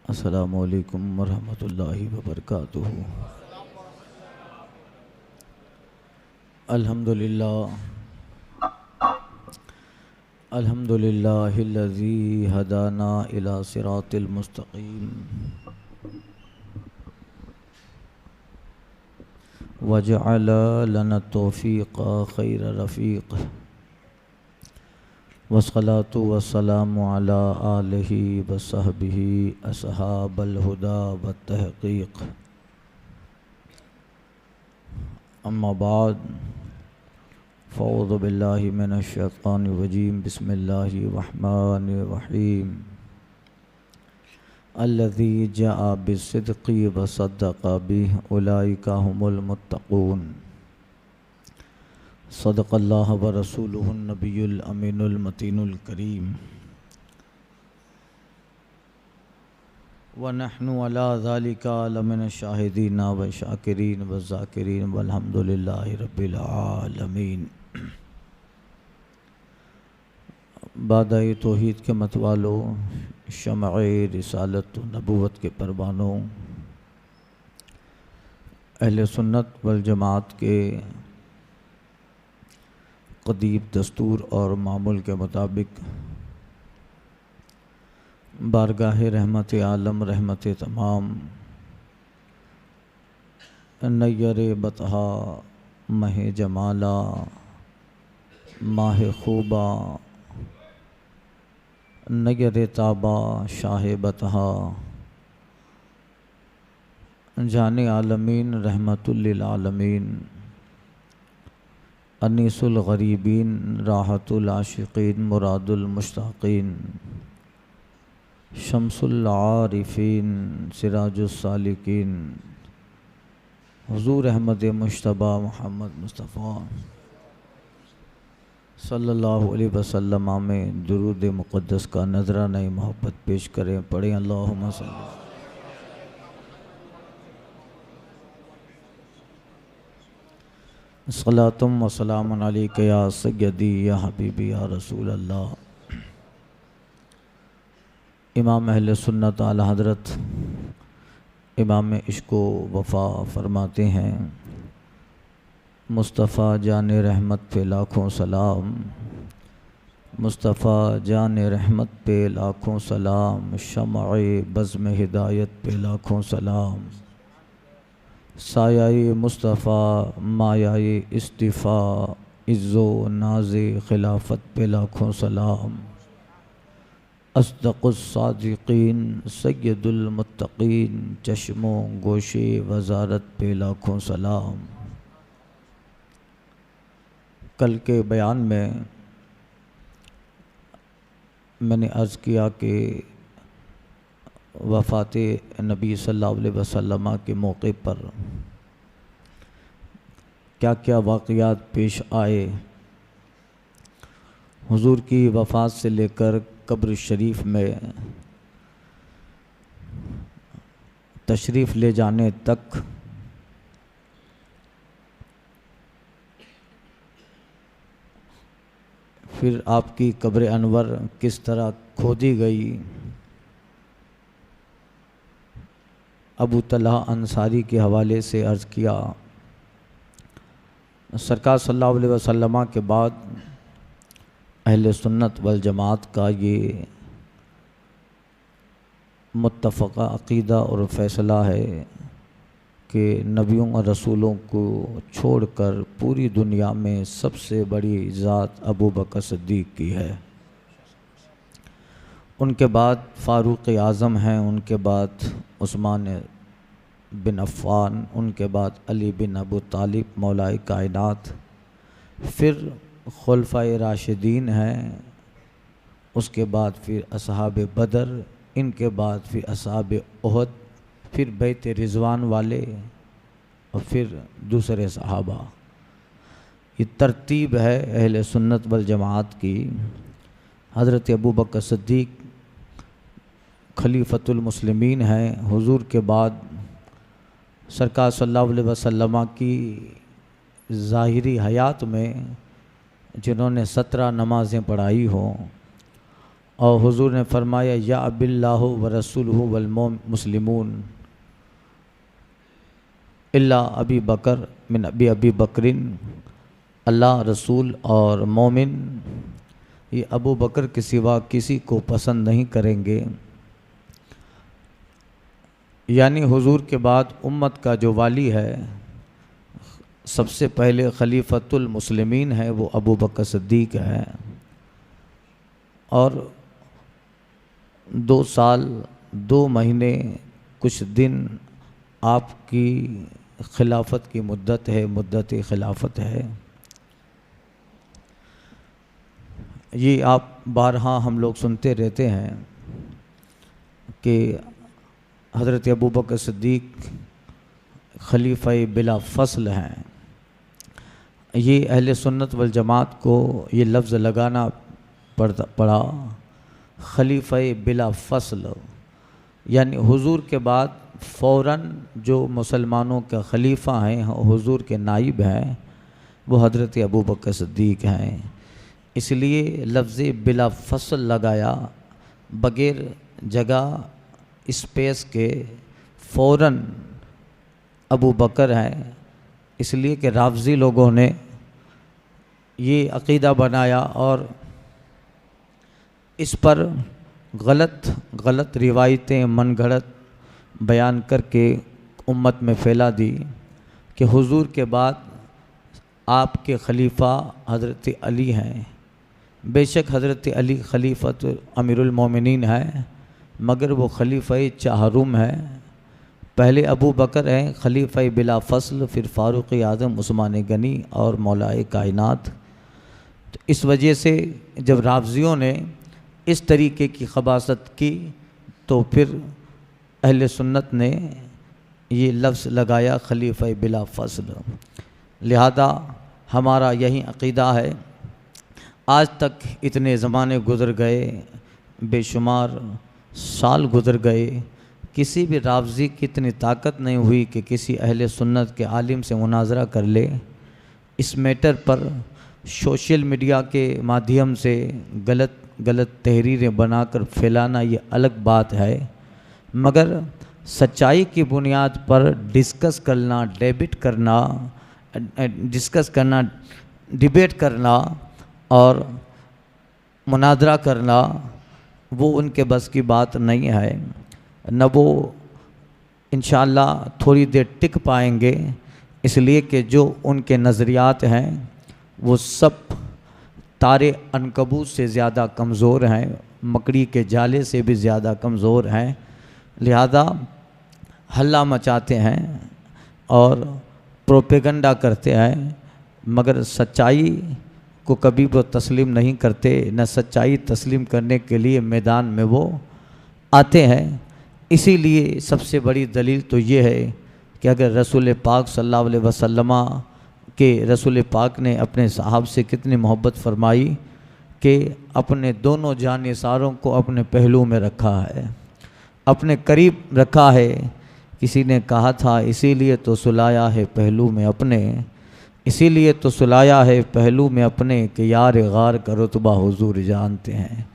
अस्सलामु अलैकुम वरहमतुल्लाहि वबरकातुहू। अल्हम्दुलिल्लाहिल्लज़ी हदाना इला सिरातिल मुस्तक़ीम वजअल लना तौफ़ीक़ खैर रफ़ीक़ वस्सलातु वस्सलामु अला आलिहि वसहबिहि अस्हाबल हुदा वत्तहक़ीक़। अम्मा बाद फ़अऊज़ु बिल्लाहि मिनश शैतानिर रजीम। बिस्मिल्लाहिर रहमानिर रहीम। अल्लज़ी जाअ बिस्सिद्क़ि व सद्दक़ बिहि उलाइका हुमुल मुत्तक़ून। सदक़ल्लाहु व रसूलुहुन नबियुल अमीनुल मतीनुल करीम। व नहनु अला ज़ालिका लमिनश शाहिदीन व शाकिरीन व ज़ाकिरीन वल्हम्दुलिल्लाहि रब्बिल आलमीन। बादाए तौहीद के मतवालों, शमए रिसालत व नबूवत के परवानों, अहले सुन्नत वल जमात के क़दीम दस्तूर और मामूल के मुताबिक बारगाह रहमत आलम रहमत तमाम नय्यर बतहा मह जमाला माह खूबा नय्यर ताबा शाह बतहा जाने आलमीन रहमतुल लिल आलमीन अनीसुल गरीबीन राहतुल आशिकीन मुरादुल मुश्ताकीन शम्सुल आरिफीन सिराजुस सालिकीन हुज़ूर अहमद मुश्तबा मोहम्मद मुस्तफ़ा सल्लल्लाहु अलैहि वसल्लम में दुरूद मुक़द्दस का नज़राना मोहब्बत पेश करें। पढ़ें अल्लाहुम्मा सल्ली सलातुम व सलामुन अलैका या सय्यदी या हबीबी या रसूल अल्लाह। इमाम अहले सुन्नत आला हज़रत इमाम इश्क़ो वफ़ा फरमाते हैं, मुस्तफ़ा जान रहमत पे लाखों सलाम, मुस्तफ़ा जान रहमत पे लाखों सलाम, शमए बज़्म हिदायत पे लाखों सलाम, सायाए मुस्तफ़ा मायाए इस्तिफ़ा, इज़्ज़ो नाज़े खिलाफत पे लाखों सलाम, अस्दक़ुस सादिक़ीन सय्यदुल मुत्तक़ीन, चश्मो गोशे वज़ारत पे लाखों सलाम। कल के बयान में मैंने अर्ज़ किया कि वफ़ात नबी सल्लल्लाहु अलैहि वसल्लम के मौके पर क्या क्या वाक़यात पेश आए। हुज़ूर की वफ़ात से लेकर कब्र शरीफ में तशरीफ़ ले जाने तक फिर आपकी कब्र अनवर किस तरह खोदी गई। अबू तलहा अंसारी के हवाले से अर्ज़ किया, सरकार सल्लल्लाहु अलैहि वसल्लम के बाद अहले सुन्नत वल जमात का ये मुत्तफ़क़ा अक़ीदा और फ़ैसला है कि नबियों और रसूलों को छोड़कर पूरी दुनिया में सबसे बड़ी ज़ात अबू बकर सिद्दीक़ की है। उनके बाद फ़ारूक़ आज़म हैं, उनके बाद उस्मान बिन अफ़्फ़ान, उनके बाद अली बिन अबू तालिब मौलाए कायनात, फिर खुलफ़ाए राशिदीन हैं, उसके बाद फिर असहाब बदर, इनके बाद फिर असहाब उहद, फिर बैत रिज़वान वाले और फिर दूसरे सहाबा। ये तरतीब है अहले सुन्नत वल जमात की। हज़रत अबू बकर सिद्दीक़ खलीफतुल मुस्लिमीन हैं। हुज़ूर के बाद सरकार सल्लल्लाहु अलैहि वसल्लम की ज़ाहिरी हयात में जिन्होंने 17 नमाज़ें पढ़ाई हों, और हुजूर ने फरमाया या अबिल्लाहु व रसूलुहु वल मुस्लिमून इल्ला अबी बकर मिन अबी बकरिन, अल्लाह रसूल और मोमिन ये अबू बकर के सिवा किसी को पसंद नहीं करेंगे। यानी हुजूर के बाद उम्मत का जो वाली है, सबसे पहले खलीफतुल मुस्लिमीन है, वो अबू बकर सिद्दीक है। और 2 साल 2 महीने कुछ दिन आपकी खिलाफत की मुद्दत है, मुद्दत खिलाफत है। ये आप बारहा हम लोग सुनते रहते हैं कि हज़रत अबू बकर सिद्दीक खलीफा बिला फ़स्ल हैं। ये अहले सुन्नत वल जमात को ये लफ्ज़ लगाना पड़ा खलीफा बिला फ़स्ल, यानी हुजूर के बाद फ़ौरन जो मुसलमानों का खलीफा हैं, हुजूर के नाइब हैं, वो हज़रत अबू बकर सिद्दीक हैं। इसलिए लफ्ज़ बिला फ़स्ल लगाया, बग़ैर जगह स्पेस के फ़ौरन अबू बकर हैं। इसलिए कि राफ़ज़ी लोगों ने ये अक़ीदा बनाया और इस पर गलत रिवायतें मनगढ़ंत बयान करके उम्मत में फैला दी कि हुजूर के बाद आपके खलीफा हज़रत अली हैं। बेशक हज़रत अली खलीफत अमीरुल मोमिनीन है, मगर वो खलीफा चाहरुम है। पहले अबू बकर हैं खलीफा बिला फ़स्ल, फिर फ़ारूक़ आज़म, उस्मान गनी और मौलाए कायनात। तो इस वजह से जब राफ़ज़ियों ने इस तरीके की खबासत की तो फिर अहले सुन्नत ने ये लफ्ज़ लगाया खलीफा बिला फ़स्ल। लिहाजा हमारा यही अक़ीदा है। आज तक इतने ज़माने गुज़र गए, बेशुमार साल गुज़र गए, किसी भी राफ़ज़ी की इतनी ताकत नहीं हुई कि किसी अहले सुन्नत के आलिम से मुनाज़रा कर ले। इस मैटर पर सोशल मीडिया के माध्यम से गलत तहरीरें बनाकर फैलाना ये अलग बात है, मगर सच्चाई की बुनियाद पर डिस्कस करना, डिबेट करना और मुनाज़रा करना वो उनके बस की बात नहीं है। न वो इंशाअल्लाह थोड़ी देर टिक पाएंगे, इसलिए कि जो उनके नज़रियात हैं वो सब तारे अनकबूत से ज़्यादा कमज़ोर हैं, मकड़ी के जाले से भी ज़्यादा कमज़ोर हैं। लिहाजा हल्ला मचाते हैं और प्रोपेगंडा करते हैं, मगर सच्चाई को कभी वो तस्लीम नहीं करते, न सच्चाई तस्लीम करने के लिए मैदान में वो आते हैं। इसीलिए सबसे बड़ी दलील तो ये है कि अगर रसूल पाक सल्लल्लाहु अलैहि वसल्लम के रसूल पाक ने अपने साहब से कितनी मोहब्बत फरमाई कि अपने दोनों जानिसारों को अपने पहलू में रखा है, अपने करीब रखा है। किसी ने कहा था इसीलिए तो सुलाया है पहलू में अपने, इसीलिए तो सुलाया है पहलू में अपने कि यार गार का रुतबा हुजूर जानते हैं।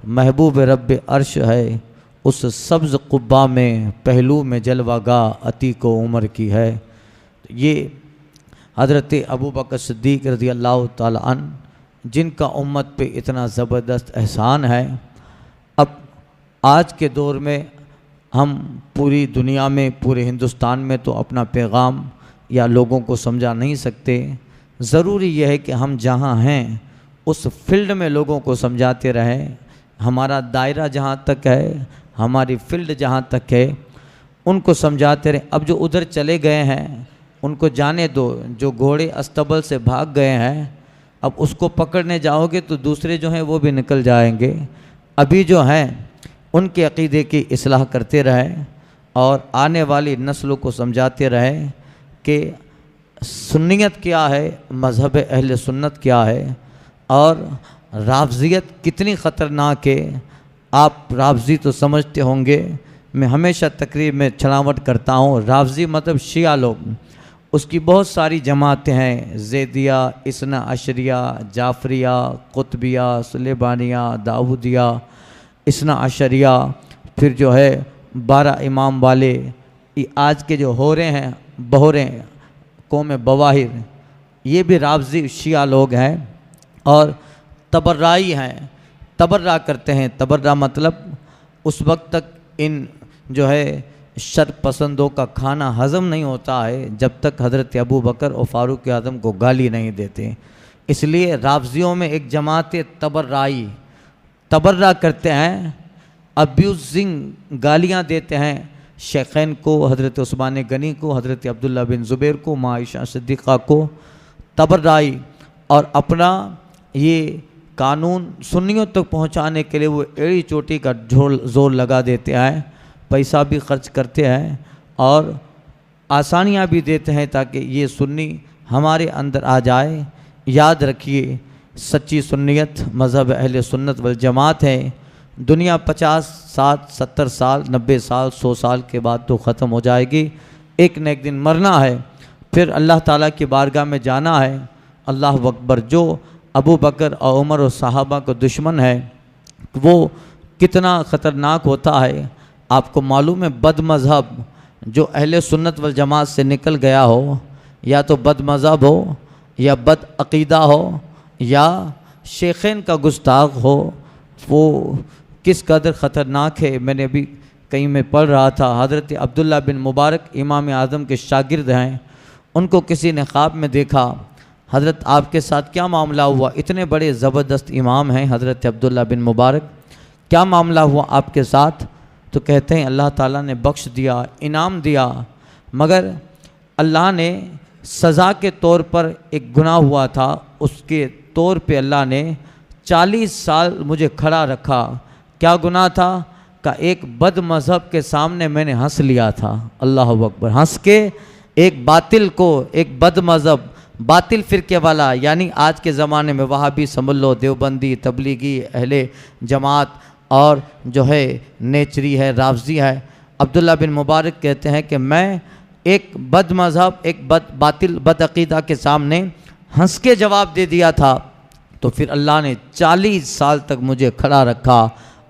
महबूब रब्ब अर्श है उस सब्ज़ कुब्बा में, पहलू में जलवागा अतीको उमर की है। ये हज़रत अबू बकर सिद्दीक़ रज़ी अल्लाह ताला अन्हु जिनका उम्मत पे इतना ज़बरदस्त एहसान है। अब आज के दौर में हम पूरी दुनिया में, पूरे हिंदुस्तान में तो अपना पैगाम या लोगों को समझा नहीं सकते। ज़रूरी यह है कि हम जहाँ हैं उस फील्ड में लोगों को समझाते रहें। हमारा दायरा जहाँ तक है, हमारी फील्ड जहाँ तक है, उनको समझाते रहें। अब जो उधर चले गए हैं उनको जाने दो, जो घोड़े अस्तबल से भाग गए हैं अब उसको पकड़ने जाओगे तो दूसरे जो हैं वो भी निकल जाएंगे। अभी जो हैं उनके अक़ीदे की इस्लाह करते रहें और आने वाली नस्लों को समझाते रहें कि सुन्नियत क्या है, मज़हब अहले सुन्नत क्या है और राफ़ज़ियत कितनी ख़तरनाक है। आप राफ़ज़ी तो समझते होंगे, मैं हमेशा तकरीर में छलावट करता हूँ। राफ़ज़ी मतलब शिया लोग, उसकी बहुत सारी जमातें हैं, ज़ैदिया, इस्ना अशरिया, जाफ़रिया, कुतबिया, सुलेबानिया, दाऊदिया, इसना अशरिया, फिर जो है 12 इमाम वाले, आज के जो हो रहे हैं बहोरे कौम बवाहिर, ये भी रावज़ी शिया लोग हैं और तबर्राई हैं, तबर्रा करते हैं। तबर्रा मतलब उस वक्त तक इन जो है शर पसंदों का खाना हज़म नहीं होता है जब तक हज़रत अबू बकर और फ़ारूक आज़म को गाली नहीं देते। इसलिए रावज़ियों में एक जमात तबर्राई, तबर्रा करते हैं, अब्यूजिंग गालियाँ देते हैं शेखैन को, हज़रत उस्मान गनी को, हज़रत अब्दुल्ला बिन ज़ुबैर को, माँ आयशा सिद्दीक़ा को, तबर्राई। और अपना ये कानून सुन्नियों तक पहुंचाने के लिए वो एड़ी चोटी का जोर लगा देते हैं, पैसा भी खर्च करते हैं और आसानियां भी देते हैं ताकि ये सुन्नी हमारे अंदर आ जाए। याद रखिए, सच्ची सुन्नियत मज़हब अहले सुन्नत वल जमात है। दुनिया 50, 60, 70 साल, 90 साल, 100 साल के बाद तो ख़त्म हो जाएगी। एक न एक दिन मरना है, फिर अल्लाह ताला की बारगाह में जाना है। अल्लाह अकबर। जो अबू बकर और उमर और सहाबा का दुश्मन है वो कितना ख़तरनाक होता है आपको मालूम है। बद मज़हब जो अहले सुन्नत वल जमात से निकल गया हो, या तो बद मज़हब हो या बद अक़ीदा हो या शेखैन का गुस्ताख हो, वो किस कदर ख़तरनाक है। मैंने अभी कहीं में पढ़ रहा था, हज़रत अब्दुल्ला बिन मुबारक इमाम आज़म के शागिर्द हैं, उनको किसी ने ख्वाब में देखा, हज़रत आपके साथ क्या मामला हुआ, इतने बड़े ज़बरदस्त इमाम हैं हज़रत अब्दुल्ला बिन मुबारक, क्या मामला हुआ आपके साथ। तो कहते हैं अल्लाह ताला ने बख्श दिया, इनाम दिया, मगर अल्लाह ने सज़ा के तौर पर एक गुनाह हुआ था, उसके तौर पे अल्लाह ने 40 साल मुझे खड़ा रखा। क्या गुनाह था? का एक बद मज़हब के सामने मैंने हंस लिया था। अल्लाह अकबर। हंस के एक बातिल को, एक बद मज़हब बातिल फ़िरके वाला, यानी आज के ज़माने में वहाबी समझ लो, देवबंदी, तबलीगी, अहले जमात और जो है नेचरी है, रावज़ी है। अब्दुल्ला बिन मुबारक कहते हैं कि मैं एक बद मज़हब, एक बातिल बदअक़ीदा के सामने हंस के जवाब दे दिया था, तो फिर अल्लाह ने 40 साल तक मुझे खड़ा रखा।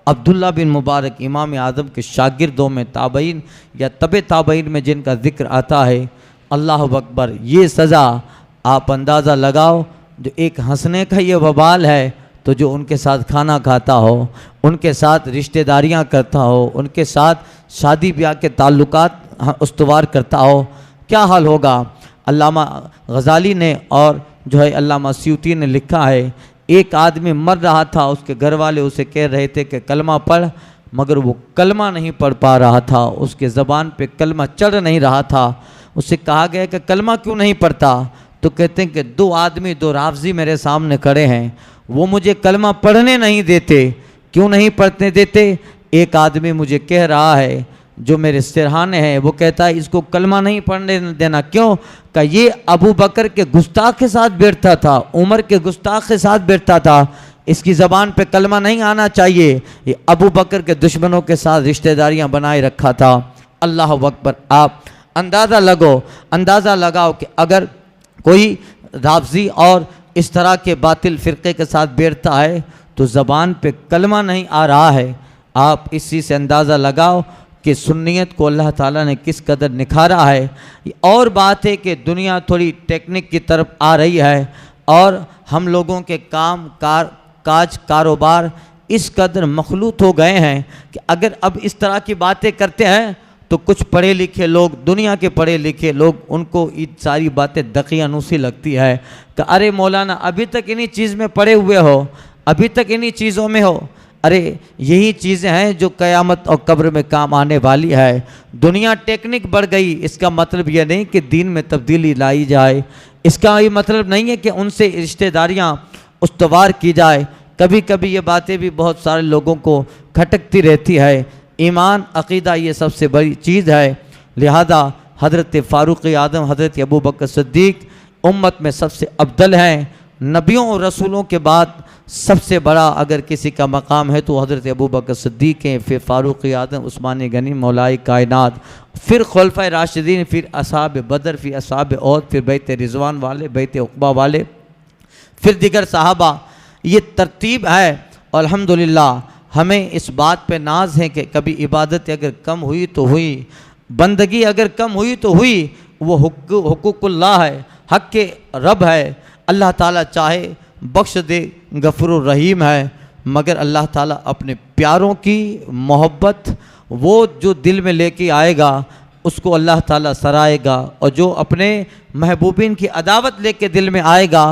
अब्दुल्ला बिन मुबारक इमाम आज़म के शागिर्दों में ताबईन या तबे ताबईन में जिनका ज़िक्र आता है। अल्लाह अकबर। ये सज़ा आप अंदाज़ा लगाओ, जो एक हंसने का ये वबाल है, तो जो उनके साथ खाना खाता हो, उनके साथ रिश्तेदारियां करता हो, उनके साथ शादी ब्याह के ताल्लुकात उस्तवार करता हो, क्या हाल होगा। अल्लामा गज़ाली ने और जो है अल्लामा स्यूती ने लिखा है, एक आदमी मर रहा था, उसके घर वाले उसे कह रहे थे कि कलमा पढ़, मगर वो कलमा नहीं पढ़ पा रहा था, उसके ज़बान पे कलमा चढ़ नहीं रहा था। उससे कहा गया कि कलमा क्यों नहीं पढ़ता, तो कहते हैं कि 2 आदमी, 2 रावज़ी मेरे सामने खड़े हैं, वो मुझे कलमा पढ़ने नहीं देते। क्यों नहीं पढ़ने देते? एक आदमी मुझे कह रहा है, जो मेरे सिरहाने हैं, वो कहता है इसको कलमा नहीं पढ़ने देना। क्यों? का ये अबू बकर के गुस्ताख के साथ बैठता था, उमर के गुस्ताख के साथ बैठता था, इसकी ज़बान पे कलमा नहीं आना चाहिए। ये अबू बकर के दुश्मनों के साथ रिश्तेदारियां बनाए रखा था। अल्लाह अकबर। आप अंदाज़ा लगाओ कि अगर कोई रावज़ी और इस तरह के बातिल फ़िरक़े के साथ बैठता है तो ज़बान पे कलमा नहीं आ रहा है। आप इसी से अंदाज़ा लगाओ कि सुन्नियत को अल्लाह ताला ने किस कदर निखारा है। और बात है कि दुनिया थोड़ी टेक्निक की तरफ आ रही है और हम लोगों के कारोबार इस कदर मखलूत हो गए हैं कि अगर अब इस तरह की बातें करते हैं तो कुछ पढ़े लिखे लोग, दुनिया के पढ़े लिखे लोग, उनको ये सारी बातें दकियानूसी लगती है कि अरे मौलाना अभी तक इन्हीं चीज़ में पड़े हुए हो, अभी तक इन्हीं चीज़ों में हो। अरे यही चीज़ें हैं जो क़यामत और कब्र में काम आने वाली है। दुनिया टेक्निक बढ़ गई, इसका मतलब यह नहीं कि दीन में तब्दीली लाई जाए, इसका ये मतलब नहीं है कि उनसे रिश्तेदारियाँ उस्तवार की जाए। कभी कभी ये बातें भी बहुत सारे लोगों को खटकती रहती है। ईमान, अक़ीदा ये सबसे बड़ी चीज़ है। लिहाजा हज़रत फ़ारूक आज़म, हज़रत अबू बकर सिद्दीक़ उम्मत में सबसे अफ़ज़ल हैं। नबियों और रसूलों के बाद सबसे बड़ा अगर किसी का मकाम है तो हज़रत अबू बकर सिद्दीक़ हैं, फिर फ़ारूक आज़म, उस्मान गनी, मौलाए कायनात, फिर खुलफ़ाए राशिदीन, फिर असहाब बदर, फिर असहाब औद, फिर बैत रिज़वान वाले, बैत उक़बा वाले, फिर दिगर सहाबा। ये तरतीब है। अल्हम्दुलिल्लाह हमें इस बात पे नाज है कि कभी इबादत अगर कम हुई तो हुई, बंदगी अगर कम हुई तो हुई, वो हुकूकुल्लाह है, हक़ के रब है। अल्लाह ताला चाहे बख्श दे, गफुर रहीम है। मगर अल्लाह ताला अपने प्यारों की मोहब्बत वो जो दिल में लेके आएगा उसको अल्लाह ताला सराएगा, और जो अपने महबूबीन की अदावत लेके दिल में आएगा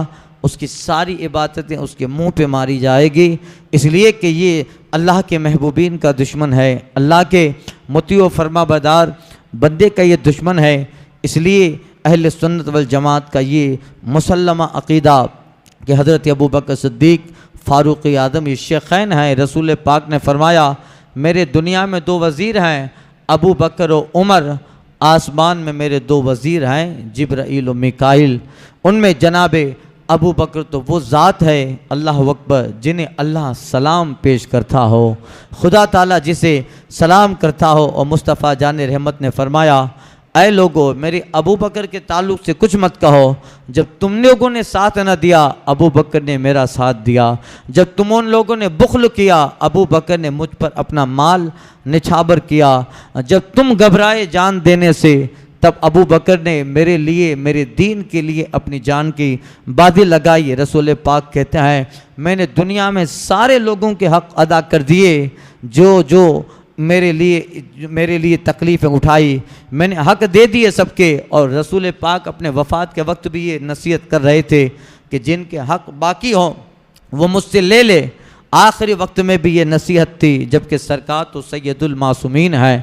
उसकी सारी इबादतें उसके मुंह पे मारी जाएगी। इसलिए कि ये अल्लाह के महबूबीन का दुश्मन है, अल्लाह के मुतीअ फरमाबरदार बंदे का ये दुश्मन है। इसलिए अहले सुन्नत वल जमात का ये मुसल्लमा अक़ीदा कि हज़रत अबू बकर सिद्दीक़ फ़ारूक़ आज़म ये शेख़ैन हैं। रसूल पाक ने फरमाया मेरे दुनिया में 2 वज़ीर हैं, अबू बकर और उमर, आसमान में मेरे 2 वज़ीर हैं, जिब्राईल और मिकाईल। उनमें जनाब अबू बकर तो वो ज़ात है, अल्लाह अकबर, जिन्हें अल्लाह सलाम पेश करता हो, खुदा ताला जिसे सलाम करता हो। और मुस्तफ़ा जान रहमत ने फरमाया ऐ लोगो मेरे अबू बकर के ताल्लुक़ से कुछ मत कहो, जब तुम लोगों ने साथ न दिया अबू बकर ने मेरा साथ दिया, जब तुम उन लोगों ने बुख्ल किया अबू बकर ने मुझ पर अपना माल निछावर किया, जब तुम घबराए जान देने से तब अबू बकर ने मेरे लिए, मेरे दीन के लिए अपनी जान की बाजी लगाई। रसूल पाक कहते हैं मैंने दुनिया में सारे लोगों के हक़ अदा कर दिए, जो जो मेरे लिए तकलीफ़ें उठाई मैंने हक़ दे दिए सबके। और रसूल पाक अपने वफ़ात के वक्त भी ये नसीहत कर रहे थे कि जिनके हक़ बाकी हों वो मुझसे ले ले। आखिरी वक्त में भी ये नसीहत थी, जबकि सरकार तो सैयदुल मासूमीन है,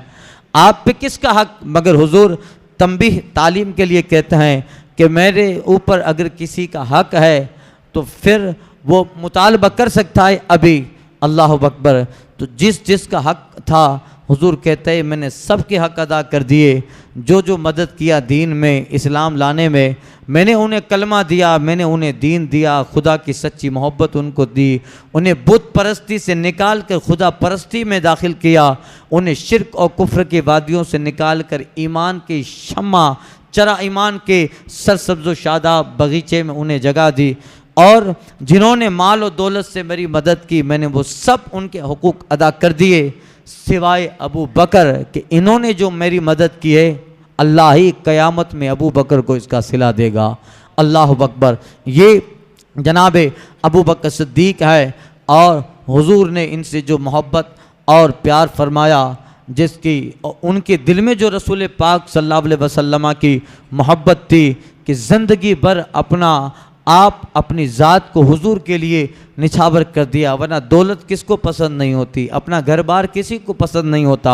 आप पे किसका हक़। मगर हुजूर तंबीह तालीम के लिए कहते हैं कि मेरे ऊपर अगर किसी का हक़ है तो फिर वो मुतालबा कर सकता है अभी, अल्लाह अकबर। तो जिसका हक़ था हुजूर कहते हैं मैंने सबके हक़ अदा कर दिए। जो मदद किया दीन में, इस्लाम लाने में, मैंने उन्हें कलमा दिया, मैंने उन्हें दीन दिया, खुदा की सच्ची मोहब्बत उनको दी, उन्हें बुत परस्ती से निकाल कर खुदा परस्ती में दाखिल किया, उन्हें शिर्क और कुफ्र की वादियों से निकाल कर ईमान की शम्मा, चरा ईमान के सरसब्ज़ शादाब बगीचे में उन्हें जगह दी। और जिन्होंने माल और दौलत से मेरी मदद की मैंने वो सब उनके हुकूक अदा कर दिए, सिवाय अबू बकर कि इन्होंने जो मेरी मदद की है अल्लाह ही क़यामत में अबू बकर को इसका सिला देगा। अल्लाह अकबर। ये जनाब अबू बकर सिद्दीक़ है और हुजूर ने इनसे जो मोहब्बत और प्यार फरमाया, जिसकी उनके दिल में जो रसूल पाक सल्लल्लाहु अलैहि वसल्लम की मोहब्बत थी कि ज़िंदगी भर आप अपनी ज़ात को हुजूर के लिए निछावर कर दिया। वरना दौलत किसको पसंद नहीं होती, अपना घर बार किसी को पसंद नहीं होता,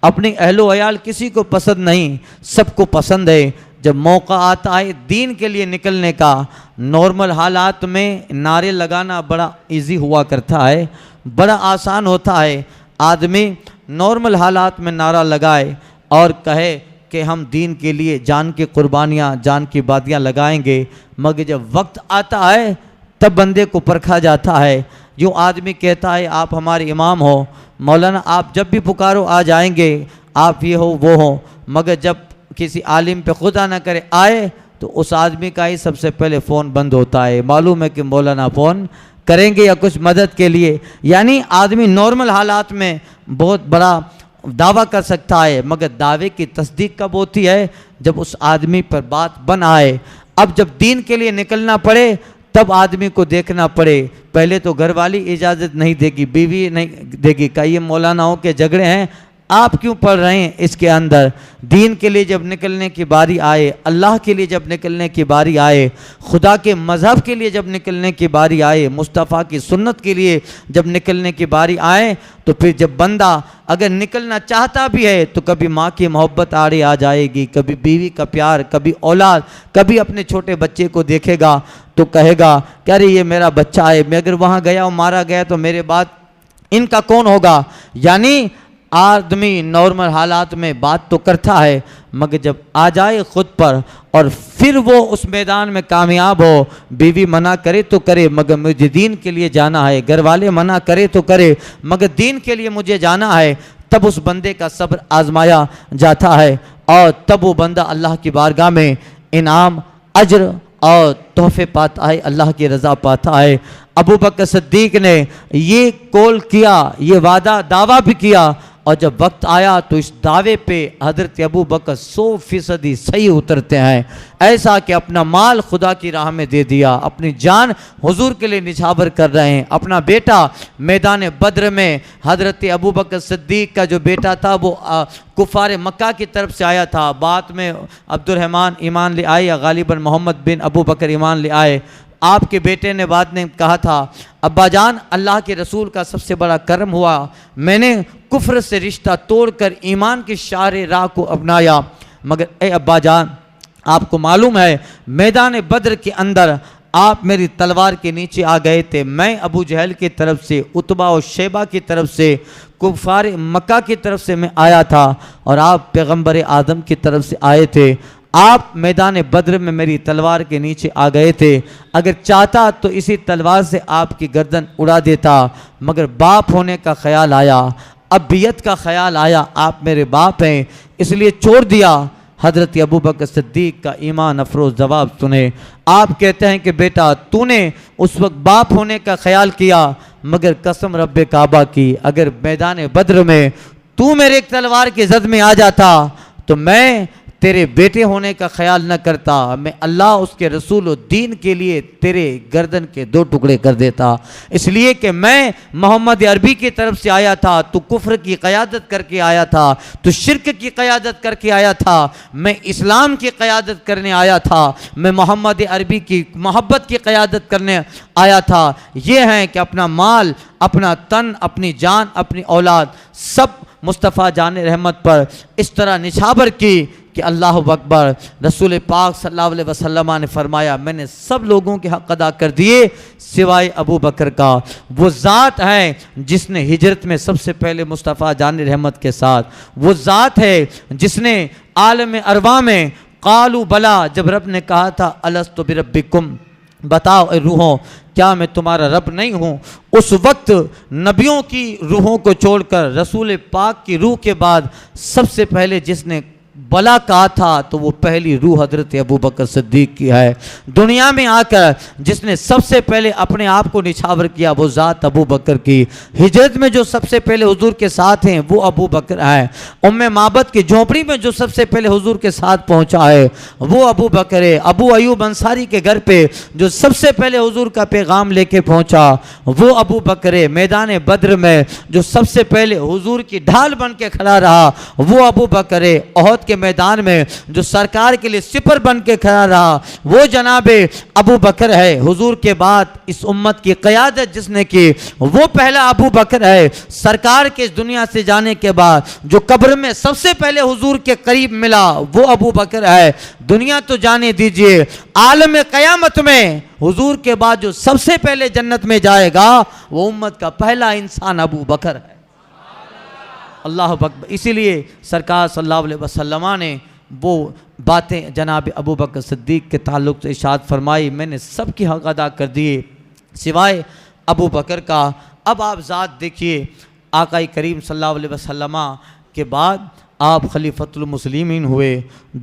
अपनी अहलो अयाल किसी को पसंद नहीं, सबको पसंद है। जब मौका आता है दीन के लिए निकलने का, नॉर्मल हालात में नारे लगाना बड़ा इजी हुआ करता है, बड़ा आसान होता है। आदमी नॉर्मल हालात में नारा लगाए और कहे कि हम दीन के लिए जान की कुर्बानियाँ, जान की बादियाँ लगाएंगे, मगर जब वक्त आता है तब बंदे को परखा जाता है। जो आदमी कहता है आप हमारे इमाम हो, मौलाना आप जब भी पुकारो आ जाएंगे, आप ये हो वो हो, मगर जब किसी आलिम पे खुदा ना करे आए तो उस आदमी का ही सबसे पहले फ़ोन बंद होता है। मालूम है कि मौलाना फ़ोन करेंगे या कुछ मदद के लिए। यानी आदमी नॉर्मल हालात में बहुत बड़ा दावा कर सकता है, मगर दावे की तस्दीक कब होती है, जब उस आदमी पर बात बन आए। अब जब दीन के लिए निकलना पड़े तब आदमी को देखना पड़े। पहले तो घरवाली इजाज़त नहीं देगी, बीवी नहीं देगी, का ये मौलानाओं के झगड़े हैं, आप क्यों पढ़ रहे हैं इसके अंदर। दीन के लिए जब निकलने की बारी आए, अल्लाह के लिए जब निकलने की बारी आए, खुदा के मज़हब के लिए जब निकलने की बारी आए, मुस्तफ़ा की सुन्नत के लिए जब निकलने की बारी आए, तो फिर जब बंदा अगर निकलना चाहता भी है तो कभी माँ की मोहब्बत आड़े आ जाएगी, कभी बीवी का प्यार, कभी औलाद, कभी अपने छोटे बच्चे को देखेगा तो कहेगा क्या रे ये मेरा बच्चा है, मैं अगर वहाँ गया और मारा गया तो मेरे बाद इनका कौन होगा। यानी आदमी नॉर्मल हालात में बात तो करता है, मगर जब आ जाए ख़ुद पर और फिर वो उस मैदान में कामयाब हो, बीवी मना करे तो करे मगर मुझे दीन के लिए जाना है, घर वाले मना करे तो करे मगर दीन के लिए मुझे जाना है, तब उस बंदे का सब्र आजमाया जाता है और तब वो बंदा अल्लाह की बारगाह में इनाम, अज्र और तोहफे पाता है, अल्लाह की रज़ा पाता है। अबू बकर सिद्दीक ने ये कौल किया, ये वादा दावा भी किया, और जब वक्त आया तो इस दावे पे हज़रत अबू बकर 100% सही उतरते हैं, ऐसा कि अपना माल खुदा की राह में दे दिया, अपनी जान हुजूर के लिए निछावर कर रहे हैं। अपना बेटा मैदान बद्र में हज़रत अबू बकर सिद्दीक का जो बेटा था वो कुफार मक्का की तरफ से आया था। बाद में अब्दुर्रहमान ईमान ले आए या गालिबन मोहम्मद बिन अबू बकर ईमान ले आए। आपके बेटे ने बाद में कहा था, अब्बा जान अल्लाह के रसूल का सबसे बड़ा करम हुआ, मैंने कुफ्र से रिश्ता तोड़कर ईमान की शारे राह को अपनाया। मगर ए अब्बा जान, आपको मालूम है मैदान बद्र के अंदर आप मेरी तलवार के नीचे आ गए थे। मैं अबू जहल की तरफ से, उतबा और शैबा की तरफ से, कुफार मक्का की तरफ से मैं आया था, और आप पैगम्बर आदम की तरफ से आए थे। आप मैदान बद्र में मेरी तलवार के नीचे आ गए थे। अगर चाहता तो इसी तलवार से आपकी गर्दन उड़ा देता, मगर बाप होने का ख्याल आया, अबियत का ख्याल आया, आप मेरे बाप हैं, इसलिए छोड़ दिया। हज़रत अबू बकर सिद्दीक का ईमान अफरोज़ जवाब सुने। आप कहते हैं कि बेटा तूने उस वक्त बाप होने का ख्याल किया, मगर कसम रब्बे काबा की, अगर मैदान बद्र में तू मेरे तलवार की जद में आ जाता तो मैं तेरे बेटे होने का ख्याल न करता, मैं अल्लाह उसके रसूल और दीन के लिए तेरे गर्दन के 2 टुकड़े कर देता। इसलिए कि मैं मोहम्मद अरबी की तरफ से आया था, तू कुफ्र की क़यादत करके आया था, तू शिरक की क़यादत करके आया था, मैं इस्लाम की क़यादत करने आया था, मैं मोहम्मद अरबी की मोहब्बत की क़यादत करने आया था। ये हैं कि अपना माल, अपना तन, अपनी जान, अपनी औलाद सब मुस्तफ़ा जान रहमत पर इस तरह निछावर की कि अल्लाह अकबर। रसूल पाक सल्लल्लाहु अलैहि वसल्लम ने फरमाया, मैंने सब लोगों के हक़ अदा कर दिए सिवाय अबू बकर का। वो ज़ात है जिसने हिजरत में सबसे पहले मुस्तफ़ा जान रहमत के साथ, वो ज़ात है जिसने आलम अरवा में क़ालू बला, जब रब ने कहा था अलस्तु बिरब्बिकुम, बताओ ए रूहों क्या मैं तुम्हारा रब नहीं हूँ, उस वक्त नबियों की रूहों को छोड़कर रसूल पाक की रूह के बाद सबसे पहले जिसने बला कहा था तो वो पहली रूह हज़रत अबू बकर सिद्दीक की है। दुनिया में आकर जिसने सबसे पहले अपने आप को निछावर किया वो ज़ात अबू बकर की। हिजरत में जो सबसे पहले हुजूर के साथ हैं वो अबू बकर है। उम्मे माबद की झोंपड़ी में जो सबसे पहले हुजूर के साथ पहुंचा है वो अबू बकर है। अबू अयूब अंसारी के घर पे जो सबसे पहले हुजूर का पैगाम लेके पहुंचा वो अबू बकर है। मैदान बद्र में जो सबसे पहले हुजूर की ढाल बन के खड़ा रहा वो अबू बकर है। ओहद के मैदान में जो सरकार के लिए सिपर बन के खड़ा रहा वो जनाबे अबू बकर है। हुजूर के बाद इस उम्मत की क़यादत जिसने की वो पहला अबू बकर है। सरकार के इस दुनिया से जाने के बाद जो कब्र में सबसे पहले हुजूर के करीब मिला वो अबू बकर है। दुनिया तो जाने दीजिए, आलम क़यामत में हुजूर के बाद जो सबसे पहले जन्नत में जाएगा वो उम्मत का पहला इंसान अबू बकर है। अल्लाह अकबर। इसीलिए सरकार सल्लल्लाहु अलैहि वसल्लम ने वो बातें जनाब अबू बकर सिद्दीक के ताल्लुक़ से इरशाद फरमाई, मैंने सब की हक़ अदा कर दिए सिवाय अबू बकर का। अब आप ज़ात देखिए, आक़ाई करीम सल्लल्लाहु अलैहि वसल्लम के बाद आप खलीफतुल मुस्लिमीन हुए।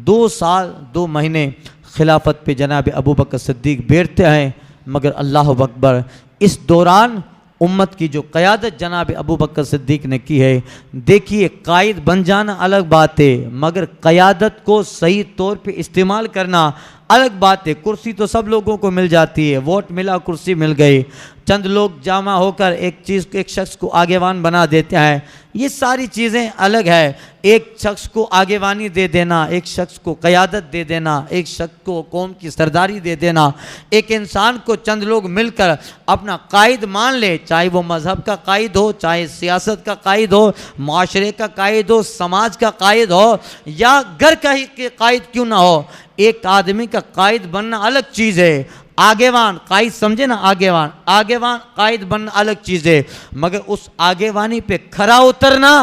2 साल 2 महीने खिलाफत पे जनाब अबू बकर सिद्दीक बैठते हैं, मगर अल्लाह अकबर इस दौरान उम्मत की जो क़यादत जनाब अबू बकर सिद्दीक ने की है, देखिए कायद बन जाना अलग बात है, मगर क़यादत को सही तौर पे इस्तेमाल करना अलग बात है। कुर्सी तो सब लोगों को मिल जाती है, वोट मिला कुर्सी मिल गई, चंद लोग जमा होकर एक शख्स को आगेवान बना देते हैं, ये सारी चीज़ें अलग है। एक शख्स को आगेवानी दे देना, एक शख्स को क़यादत दे देना, एक शख्स को कौम की सरदारी दे देना, एक इंसान को चंद लोग मिलकर अपना कायद मान ले, चाहे वो मज़हब का कायद हो, चाहे सियासत का कायद हो, माशरे का कायद हो, समाज का कायद हो या घर का ही कायद क्यों ना हो, एक आदमी का कायद बनना अलग चीज़ है। आगेवान कायद समझे ना, आगेवान कायद बनना अलग चीज़ है, मगर उस आगेवानी पे खरा उतरना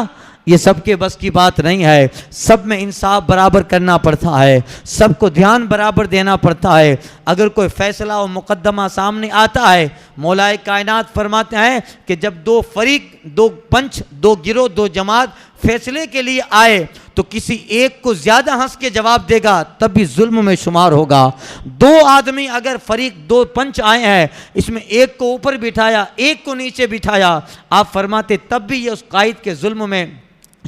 ये सबके बस की बात नहीं है। सब में इंसाफ बराबर करना पड़ता है, सबको ध्यान बराबर देना पड़ता है। अगर कोई फैसला और मुकदमा सामने आता है, मौलाए कायनात फरमाते हैं कि जब 2 फरीक, 2 पंच, 2 गिरोह, 2 जमात फैसले के लिए आए तो किसी एक को ज़्यादा हंस के जवाब देगा तब भी जुल्म में शुमार होगा। दो आदमी अगर फरीक, दो पंच आए हैं, इसमें एक को ऊपर बिठाया एक को नीचे बिठाया, आप फरमाते तब भी ये उस कायद के जुल्म में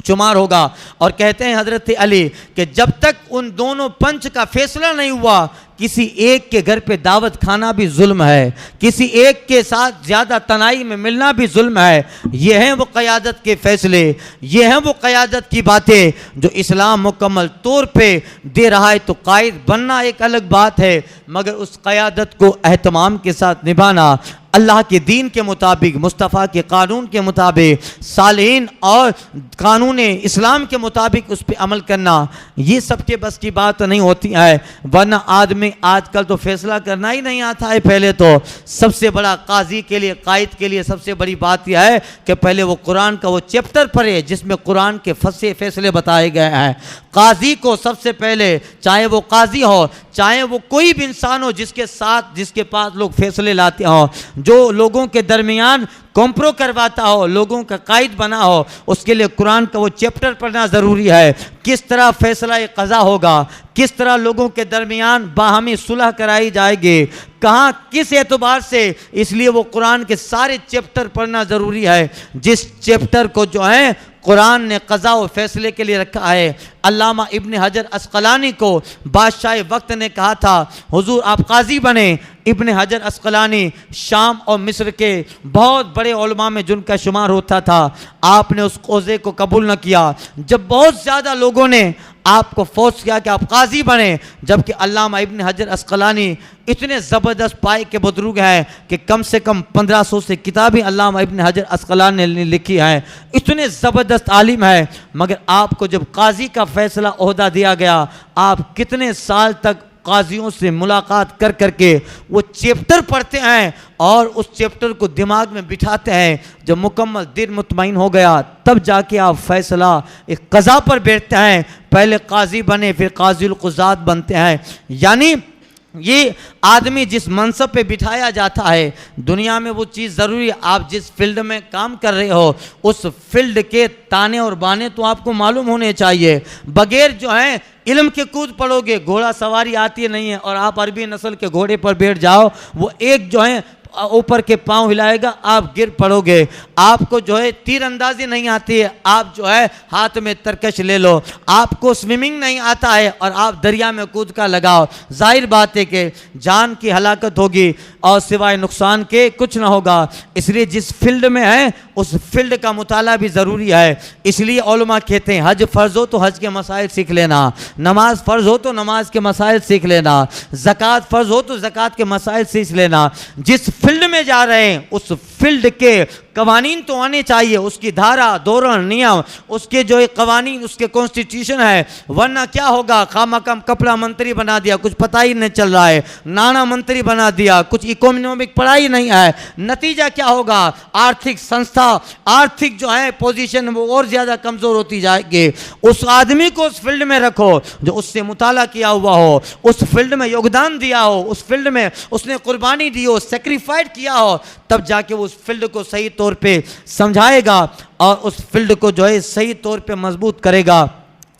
शुमार होगा। और कहते हैं हजरत अली कि जब तक उन दोनों पंच का फैसला नहीं हुआ, किसी एक के घर पे दावत खाना भी जुल्म है, किसी एक के साथ ज़्यादा तनाई में मिलना भी जुल्म है। ये हैं वो क़यादत के फ़ैसले, ये हैं वो क़यादत की बातें जो इस्लाम मुकम्मल तौर पे दे रहा है। तो कायद बनना एक अलग बात है, मगर उस क़यादत को एहतमाम के साथ निभाना, अल्लाह के दीन के मुताबिक, मुस्तफ़ा के कानून के मुताबिक, सालेहीन और कानून इस्लाम के मुताबिक उस पर अमल करना, ये सबके बस की बात नहीं होती है। वरना आदमी आजकल तो फैसला करना ही नहीं आता है। पहले तो सबसे बड़ा काजी के लिए, कायद के लिए सबसे बड़ी बात यह है कि पहले वो कुरान का वो चैप्टर पढ़े जिसमें कुरान के फैसले बताए गए हैं। काजी को सबसे पहले, चाहे वो काजी हो, चाहे वो कोई भी इंसान हो जिसके साथ, जिसके पास लोग फैसले लाते हो, जो लोगों के दरमियान कॉम्प्रो करवाता हो, लोगों का कायद बना हो, उसके लिए कुरान का वो चैप्टर पढ़ना ज़रूरी है। किस तरह फैसला क़ज़ा होगा, किस तरह लोगों के दरमियान बाहमी सुलह कराई जाएगी, कहाँ किस एतबार से, इसलिए वो कुरान के सारे चैप्टर पढ़ना ज़रूरी है। जिस चैप्टर को जो है कुरान ने क़ज़ा व फैसले के लिए रखा है। अल्लामा इब्न हजर अस्क़लानी को बादशाह वक्त ने कहा था, हुजूर आप काजी बने। इब्न हजर अस्क़लानी शाम और मिस्र के बहुत बड़े उलमा में जिनका शुमार होता था। आपने उस ओज़े को कबूल न किया। जब बहुत ज़्यादा लोगों ने आपको फोर्स किया कि आप काजी बने, जबकि अल्लामा इब्न हजर अस्क़लानी इतने ज़बरदस्त पाए के बुजुर्ग हैं कि कम से कम 1500 से किताबें अल्लामा इब्न हजर अस्क़लानी ने लिखी हैं, इतने ज़बरदस्त आलिम है। मगर आपको जब काजी का फ़ैसला ओहदा दिया गया, आप कितने साल तक काजियों से मुलाकात कर करके वो चैप्टर पढ़ते हैं और उस चैप्टर को दिमाग में बिठाते हैं। जब मुकम्मल दिल मुतमईन हो गया तब जाके आप फैसला एक क़ज़ा पर बैठते हैं। पहले काजी बने फिर काज़िल क़ुज़ात बनते हैं। यानी ये आदमी जिस मनसब पे बिठाया जाता है, दुनिया में वो चीज़ ज़रूरी है। आप जिस फील्ड में काम कर रहे हो उस फील्ड के ताने और बाने तो आपको मालूम होने चाहिए। बगैर जो है इल्म के कूद पड़ोगे, घोड़ा सवारी आती नहीं है और आप अरबी नस्ल के घोड़े पर बैठ जाओ, वो एक जो है ऊपर के पांव हिलाएगा, आप गिर पड़ोगे। आपको जो है तीर अंदाजी नहीं आती है, आप जो है हाथ में तरकश ले लो। आपको स्विमिंग नहीं आता है और आप दरिया में कूद का लगाओ, जाहिर बात है कि जान की हलाकत होगी और सिवाय नुकसान के कुछ ना होगा। इसलिए जिस फील्ड में है उस फील्ड का मुताला भी ज़रूरी है। इसलिए उलमा कहते हैं हज फ़र्ज़ हो तो हज के मसाइल सीख लेना, नमाज फ़र्ज़ हो तो नमाज के मसाइल सीख लेना, ज़कात फ़र्ज़ हो तो ज़कात के मसाइल सीख लेना। जिस फील्ड में जा रहे हैं उस फील्ड के कवानीन तो आने चाहिए, उसकी धारा धोरण नियम, उसके जो कवानीन, उसके कॉन्स्टिट्यूशन है। वरना क्या होगा, खामखम कपड़ा मंत्री बना दिया, कुछ पता ही नहीं चल रहा है, नाना मंत्री बना दिया, कुछ इकोनॉमिक पढ़ाई नहीं है। नतीजा क्या होगा, आर्थिक संस्था, आर्थिक जो है पोजीशन वो और ज़्यादा कमज़ोर होती जाएगी। उस आदमी को उस फील्ड में रखो जो उससे मुताला किया हुआ हो, उस फील्ड में योगदान दिया हो, उस फील्ड में उसने कुर्बानी दी हो, सेक्रीफाइड किया हो, तब जाके वो उस फील्ड को सही तौर पे समझाएगा और उस फील्ड को जो है सही तौर पे मजबूत करेगा।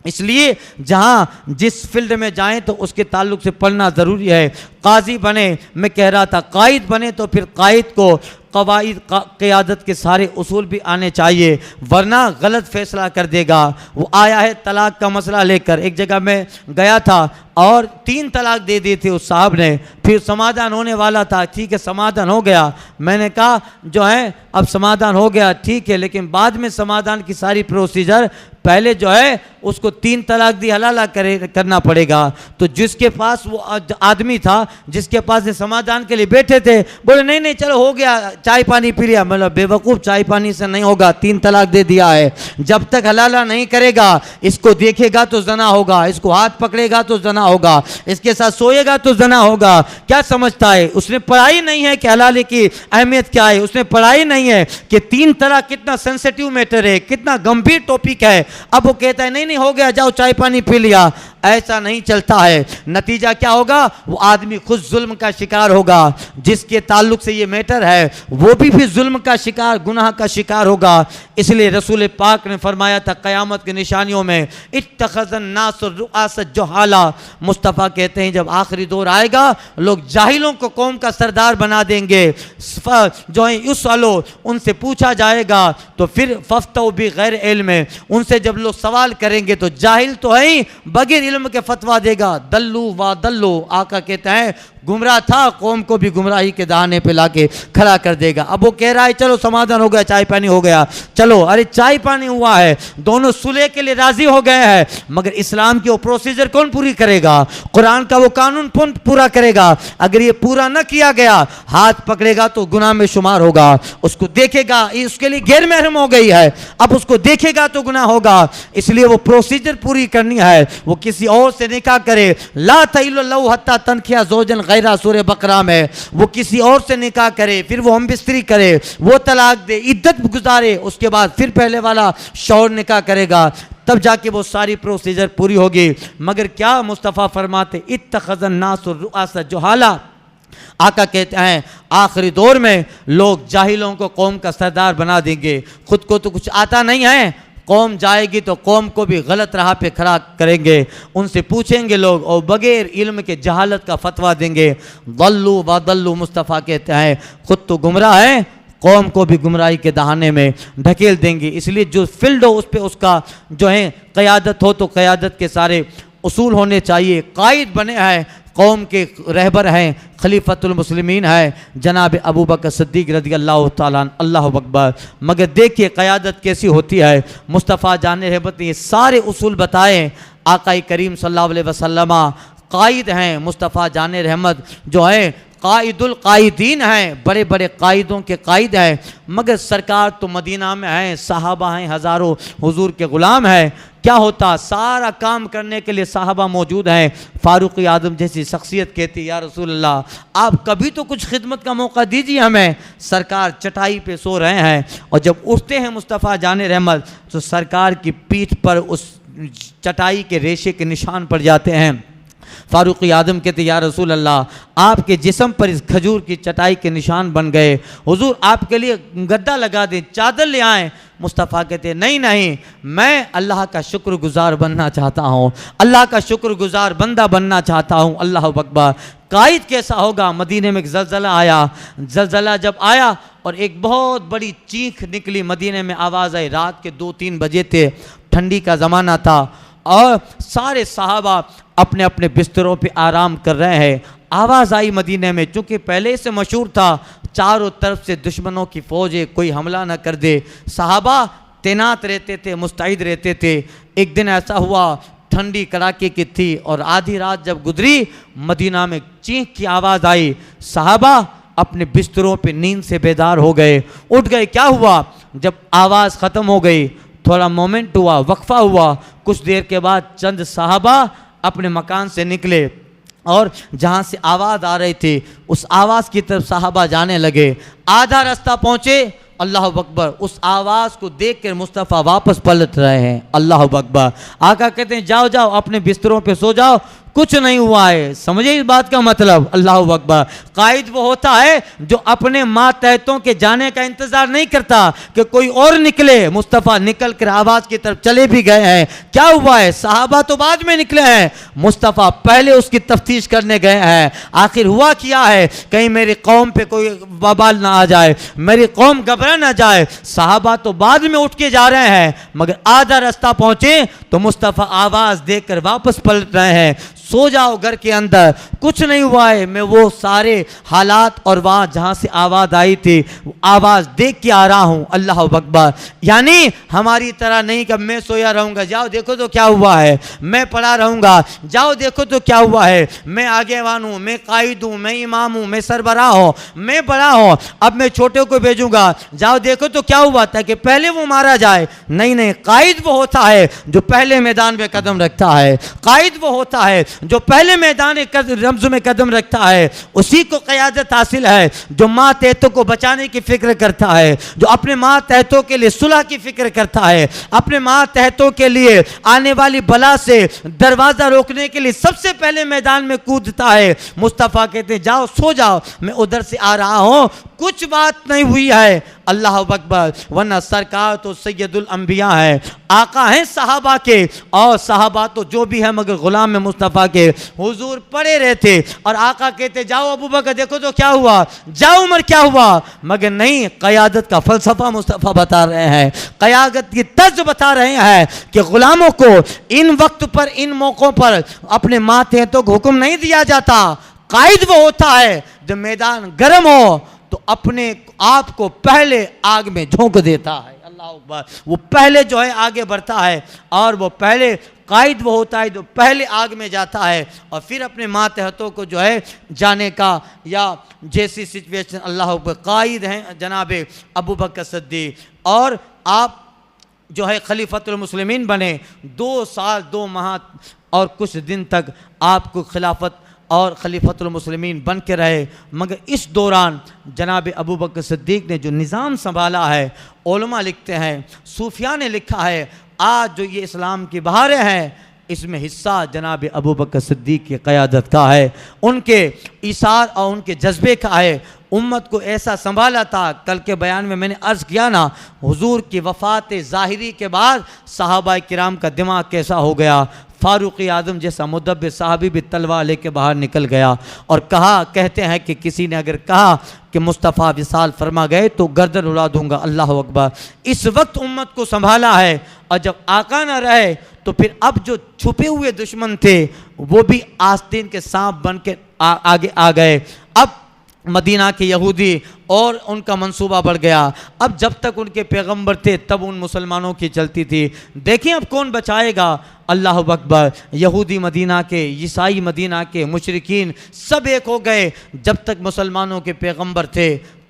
इसलिए जहाँ जिस फील्ड में जाएं तो उसके ताल्लुक से पढ़ना ज़रूरी है। काजी बने, मैं कह रहा था कायद बने तो फिर कायद को कवायद क़यादत के उसूल उसूल भी आने चाहिए, वरना गलत फैसला कर देगा। वो आया है तलाक का मसला लेकर, एक जगह मैं गया था और 3 तलाक दे दिए थे उस साहब ने। फिर समाधान होने वाला था, ठीक है समाधान हो गया। मैंने कहा जो है अब समाधान हो गया ठीक है, लेकिन बाद में समाधान की सारी प्रोसीजर पहले जो है उसको 3 तलाक दी हलाला करना पड़ेगा। तो जिसके पास वो आदमी था जिसके पास ये समाधान के लिए बैठे थे, बोले नहीं नहीं चलो हो गया, चाय पानी पी लिया। मतलब बेवकूफ़, चाय पानी से नहीं होगा, 3 तलाक दे दिया है। जब तक हलाला नहीं करेगा, इसको देखेगा तो जना होगा, इसको हाथ पकड़ेगा तो जना होगा, इसके साथ सोएगा तो जना होगा। क्या समझता है, उसने पढ़ाई नहीं है कि हलाले की अहमियत क्या है, उसने पढ़ाई नहीं है कि 3 तलाक कितना सेंसिटिव मैटर है, कितना गंभीर टॉपिक है। अब वो कहता है नहीं नहीं हो गया, जाओ चाय पानी पी लिया। ऐसा नहीं चलता है। नतीजा क्या होगा? वो आदमी खुद जुल्म का शिकार होगा, जिसके ताल्लुक से ये मैटर है वो भी फिर जुल्म का शिकार, गुनाह का शिकार होगा। इसलिए रसूल पाक ने फरमाया था क़यामत की निशानियों में इत्तख़ज़न नास रुआस जुहाला। मुस्तफ़ा कहते हैं जब आखिरी दौर आएगा लोग जाहिलों को कौम का सरदार बना देंगे। जो है युसअलो, उनसे पूछा जाएगा तो फिर फफ्तौ भी गैर इल्म, उनसे जब लोग सवाल करेंगे तो जाहिल तो है ही, बगैर इल्म के फतवा देगा। दल्लू व दल्लू, आका कहते हैं गुमराह था, कौम को भी गुमराही के दाने पे लाके खड़ा कर देगा। अब वो कह रहा है चलो समाधान हो गया, चाय पानी हो गया, चलो, अरे चाय पानी हुआ है, दोनों सुलह के लिए राजी हो गए हैं, मगर इस्लाम की वो प्रोसीजर कौन पूरी करेगा? कुरान का वो कानून कौन पूरा करेगा? अगर ये पूरा न किया गया, हाथ पकड़ेगा तो गुनाह में शुमार होगा, उसको देखेगा, उसके लिए गैर महरम हो गई है, अब उसको देखेगा तो गुनाह होगा। इसलिए वो प्रोसीजर पूरी करनी है, वो किसी और से निकाह करे। ला तहिल्लु लहू हत्ता तनकिहा ज़ौजन गैरा, सूरह बकरा में, वो किसी और से निकाह करे, फिर वो हम बिस्तरी करे, वो तलाक दे, इद्दत गुजारे, उसके बाद फिर पहले वाला शौहर निकाह करेगा, तब जाके वो सारी प्रोसीजर पूरी होगी। मगर क्या मुस्तफ़ा फरमाते इत्तख़ज़न नासु रुआस जुहाला। आका कहते हैं आखिरी दौर में लोग जाहिलों को कौम का सरदार बना देंगे। खुद को तो कुछ आता नहीं है, कौम जाएगी तो कौम को भी गलत राह पे खड़ा करेंगे, उनसे पूछेंगे लोग और बगैर इल्म के जहालत का फतवा देंगे। दल्लू व दल्लू, मुस्तफ़ा कहते हैं खुद तो गुमराह है, कौम को भी गुमराही के दहाने में ढकेल देंगे। इसलिए जो फील्ड हो उस पर उसका जो है क़यादत हो, तो क़यादत के सारे उसूल होने चाहिए। कायद बने हैं, कौम के रहबर हैं, खलीफतुल मुस्लिमीन है जनाब अबू बकर सिद्दीक़ रज़ी अल्लाह ताला अन्हु, अल्लाहु अकबर। मगर देखिए क़यादत कैसी होती है। मुस्तफ़ा जान रहमत ने ये सारे उसूल बताए। आक़ाई करीम सल्लल्लाहु अलैहि वसल्लम कायद हैं, मुस्तफ़ा जान रहमत जो है कायदुल कायदीन हैं, बड़े बड़े कायदों के कायद हैं। मगर सरकार तो मदीना में हैं, सहाबा हैं, हज़ारों हुजूर के ग़ुलाम हैं। क्या होता, सारा काम करने के लिए साहबा मौजूद हैं। फ़ारूक़ आज़म जैसी शख्सियत कहती या रसूल अल्लाह आप कभी तो कुछ खिदमत का मौका दीजिए हमें। सरकार चटाई पे सो रहे हैं और जब उठते हैं मुस्तफ़ा जान रहमत तो सरकार की पीठ पर उस चटाई के रेशे के निशान पड़ जाते हैं। फ़ारूक़ आज़म कहते या रसूल अल्लाह आपके जिस्म पर इस खजूर की चटाई के निशान बन गए, हुजूर आपके लिए गद्दा लगा दें, चादर ले आएँ। मुस्तफ़ा कहते नहीं नहीं, मैं अल्लाह का शुक्रगुजार बनना चाहता हूँ, अल्लाह का शुक्रगुजार बंदा बनना चाहता हूँ। अल्लाह अकबर। कायद कैसा होगा? मदीने में एक ज़लज़ला आया, ज़लज़ला जब आया और एक बहुत बड़ी चीख निकली, मदीने में आवाज़ आई, रात के 2-3 बजे थे, ठंडी का ज़माना था और सारे सहाबा अपने अपने बिस्तरों पे आराम कर रहे हैं। आवाज़ आई मदीने में, चूँकि पहले से मशहूर था चारों तरफ से दुश्मनों की फ़ौज, कोई हमला न कर दे, सहाबा तैनात रहते थे, मुस्तैद रहते थे। एक दिन ऐसा हुआ, ठंडी कड़ाके की थी और आधी रात जब गुजरी, मदीना में चीख की आवाज़ आई, सहाबा अपने बिस्तरों पे नींद से बेदार हो गए, उठ गए। क्या हुआ? जब आवाज़ ख़त्म हो गई, थोड़ा मोमेंट हुआ, वक्फा हुआ, कुछ देर के बाद चंद सहाबा अपने मकान से निकले और जहाँ से आवाज़ आ रही थी उस आवाज़ की तरफ सहाबा जाने लगे। आधा रास्ता पहुँचे, अल्लाह अकबर, उस आवाज़ को देख कर मुस्तफ़ा वापस पलट रहे हैं। अल्लाह अकबर। आका कहते हैं जाओ जाओ अपने बिस्तरों पे सो जाओ, कुछ नहीं हुआ है। समझे इस बात का मतलब? अल्लाह अकबर। कायद वो होता है जो अपने मातहतों के जाने का इंतजार नहीं करता कि कोई और निकले। मुस्तफ़ा निकल कर आवाज़ की तरफ चले भी गए हैं। क्या हुआ है? सहाबा तो बाद में निकले हैं, मुस्तफ़ा पहले उसकी तफ्तीश करने गए हैं। आखिर हुआ क्या है? कहीं मेरी कौम पे कोई वबाल ना आ जाए, मेरी कौम घबरा ना जाए। सहाबा तो बाद में उठ के जा रहे हैं, मगर आधा रास्ता पहुंचे तो मुस्तफ़ा आवाज़ देकर वापस पलट रहे हैं। सो जाओ घर के अंदर, कुछ नहीं हुआ है। मैं वो सारे हालात और वहाँ जहाँ से आवाज़ आई थी आवाज़ देख के आ रहा हूँ। अल्लाह अकबर। यानी हमारी तरह नहीं कि मैं सोया रहूँगा, जाओ देखो तो क्या हुआ है, मैं पढ़ा रहूँगा, जाओ देखो तो क्या हुआ है, मैं आगेवान हूँ, मैं कायद हूँ, मैं इमाम हूँ, मैं सरबराह हूँ, मैं बड़ा हूँ, अब मैं छोटे को भेजूँगा, जाओ देखो तो क्या हुआ, ताकि पहले वो मारा जाए। नहीं नहीं, कायद वो होता है जो पहले मैदान में कदम रखता है। कायद वो होता है जो पहले मैदान रम्ज़ में कदम रखता है उसी को क़यादत हासिल है। जो माँ तहतों को बचाने की फ़िक्र करता है, जो अपने माँ तहतों के लिए सुलह की फ़िक्र करता है, अपने माँ तहतों के लिए आने वाली बला से दरवाज़ा रोकने के लिए सबसे पहले मैदान में कूदता है। मुस्तफ़ा कहते हैं जाओ सो जाओ, मैं उधर से आ रहा हूँ, कुछ बात नहीं हुई है। अल्लाह अकबर, वरना सरकार तो सैयदुल अंबिया है, आका हैं सहाबा के, और सहाबा तो जो भी है मगर गुलाम में मुस्तफ़ा के। हुजूर पड़े रहते और आका कहते जाओ अबू बकर देखो तो क्या हुआ, जाओ उमर क्या हुआ, मगर नहीं, क़यादत का फ़लसफ़ा मुस्तफ़ा बता रहे हैं, क़यादत की तर्ज बता रहे हैं कि ग़ुलामों को इन वक्त पर, इन मौक़ों पर अपने माथे तो हुक्म नहीं दिया जाता। कायद वो होता है जब मैदान गर्म हो तो अपने आप को पहले आग में झोंक देता है। अल्लाह अकबर, वो पहले जो है आगे बढ़ता है, और वो पहले कायद वो होता है जो पहले आग में जाता है और फिर अपने मातहतों को जो है जाने का, या जैसी सिचुएशन। अल्लाह अकबर, कायद हैं जनाब अबू बकर सिद्दीक़, और आप जो है खलीफतुल मुस्लिमीन बने। 2 साल 2 माह और कुछ दिन तक आपको खिलाफत और खलीफतुल मुस्लिमीन बन के रहे, मगर इस दौरान जनाब अबू बकर सिद्दीक़ ने जो निज़ाम संभाला है, उलमा लिखते हैं, सूफिया ने लिखा है, आज जो ये इस्लाम की बहारें हैं इसमें हिस्सा जनाब अबू बकर सिद्दीक़ की क़यादत का है, उनके इशार और उनके जज्बे का है। उम्मत को ऐसा संभाला था, कल के बयान में मैंने अर्ज़ किया ना, हुजूर की वफ़ात ज़ाहिरी के बाद सहाबा किराम का दिमाग कैसा हो गया। फ़ारूक़ आज़म जैसा मुदब्बिर साहबी भी तलवार लेके बाहर निकल गया और कहा, कहते हैं कि किसी ने अगर कहा कि मुस्तफ़ा विसाल फरमा गए तो गर्दन उड़ा दूंगा। अल्लाह अकबर, इस वक्त उम्मत को संभाला है, और जब आका न रहे तो फिर अब जो छुपे हुए दुश्मन थे वो भी आस्तीन के सांप बन के आगे आ गए। अब मदीना के यहूदी और उनका मंसूबा बढ़ गया। अब जब तक उनके पैगंबर थे तब उन मुसलमानों की चलती थी। देखिए अब कौन बचाएगा। अल्लाह अकबर, यहूदी मदीना के, ईसाई मदीना के, मुशरिकीन सब एक हो गए। जब तक मुसलमानों के पैगंबर थे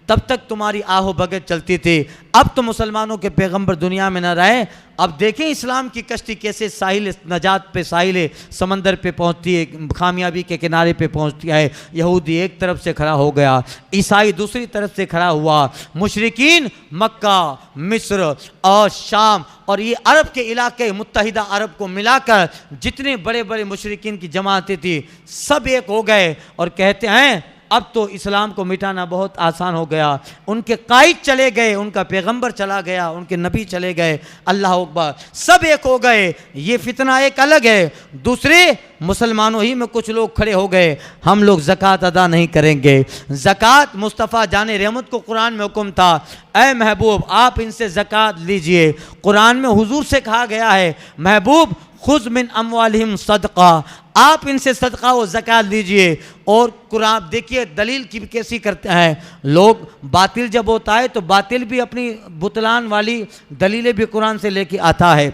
तब तक तुम्हारी आहो भगत चलती थी। अब तो मुसलमानों के पैगंबर दुनिया में न रहे। अब देखें इस्लाम की कश्ती कैसे साहिल नजात पे, साहिल समंदर पे पहुंचती है, कामयाबी के किनारे पे पहुंचती है। यहूदी एक तरफ से खड़ा हो गया, ईसाई दूसरी तरफ से खड़ा हुआ, मुशरिकीन मक्का, मिस्र और शाम और ये अरब के इलाके, मुत्तहिदा अरब को मिलाकर जितने बड़े बड़े मुशरिकीन की जमातें थी सब एक हो गए और कहते हैं अब तो इस्लाम को मिटाना बहुत आसान हो गया। उनके कायद चले गए, उनका पैगंबर चला गया, उनके नबी चले गए। अल्लाह अकबर, सब एक हो गए। ये फितना एक अलग है। दूसरे मुसलमानों ही में कुछ लोग खड़े हो गए, हम लोग ज़कात अदा नहीं करेंगे। ज़कात मुस्तफ़ा जाने रहमत को कुरान में हुक्म था, ऐ महबूब आप इनसे ज़कात लीजिए। कुरान में हुजूर से कहा गया है, महबूब खुज़ मिन अमवालिहिम सदक़ा, आप इनसे सदका व ज़कात लीजिए। और कुरान देखिए दलील की कैसी करते हैं लोग। बातिल जब होता है तो बातिल भी अपनी बुतलान वाली दलीलें भी कुरान से लेके आता है।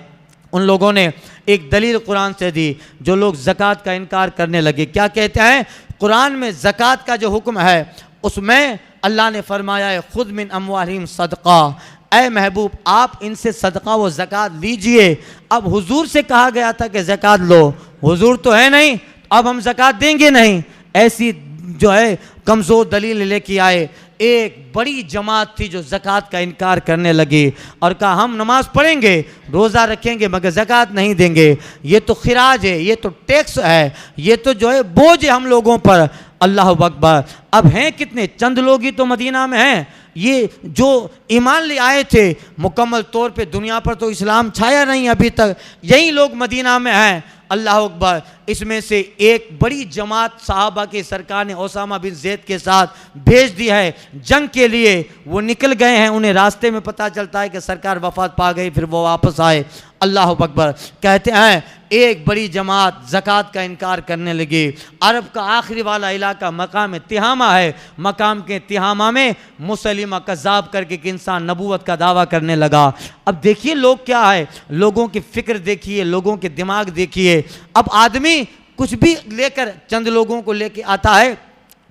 उन लोगों ने एक दलील कुरान से दी, जो लोग ज़कात का इनकार करने लगे। क्या कहते हैं कुरान में ज़कात का जो हुक्म है उसमें अल्लाह ने फरमाया है खुद मिन अमवालिहिम सदका, ऐ महबूब आप इनसे सदका व ज़कात लीजिए। अब हुजूर से कहा गया था कि ज़कात लो, हुजूर तो है नहीं, अब हम ज़कात देंगे नहीं। ऐसी जो है कमज़ोर दलील लेके आए। एक बड़ी जमात थी जो ज़कात का इनकार करने लगी और कहा हम नमाज पढ़ेंगे, रोज़ा रखेंगे, मगर ज़कात नहीं देंगे। ये तो खिराज है, ये तो टैक्स है, ये तो जो है बोझ है हम लोगों पर। अल्लाह अकबर, अब हैं कितने, चंद लोग ही तो मदीना में हैं। ये जो ईमान ले आए थे मुकम्मल तौर पे, दुनिया पर तो इस्लाम छाया नहीं अभी तक, यही लोग मदीना में हैं। अल्लाह अकबर, इसमें से एक बड़ी जमात साहबा की सरकार ने ओसामा बिन ज़ैद के साथ भेज दिया है जंग के लिए। वो निकल गए हैं, उन्हें रास्ते में पता चलता है कि सरकार वफात पा गई, फिर वो वापस आए। अल्लाह अकबर, कहते हैं एक बड़ी जमात ज़कात का इनकार करने लगी। अरब का आखिरी वाला इलाका मकाम तिहामा है, मकाम के तिहामा में मुसलिमा कज़्ज़ाब करके कि इंसान नबूवत का दावा करने लगा। अब देखिए लोग क्या है, लोगों की फ़िक्र देखिए, लोगों के दिमाग देखिए। अब आदमी कुछ भी लेकर चंद लोगों को लेके आता है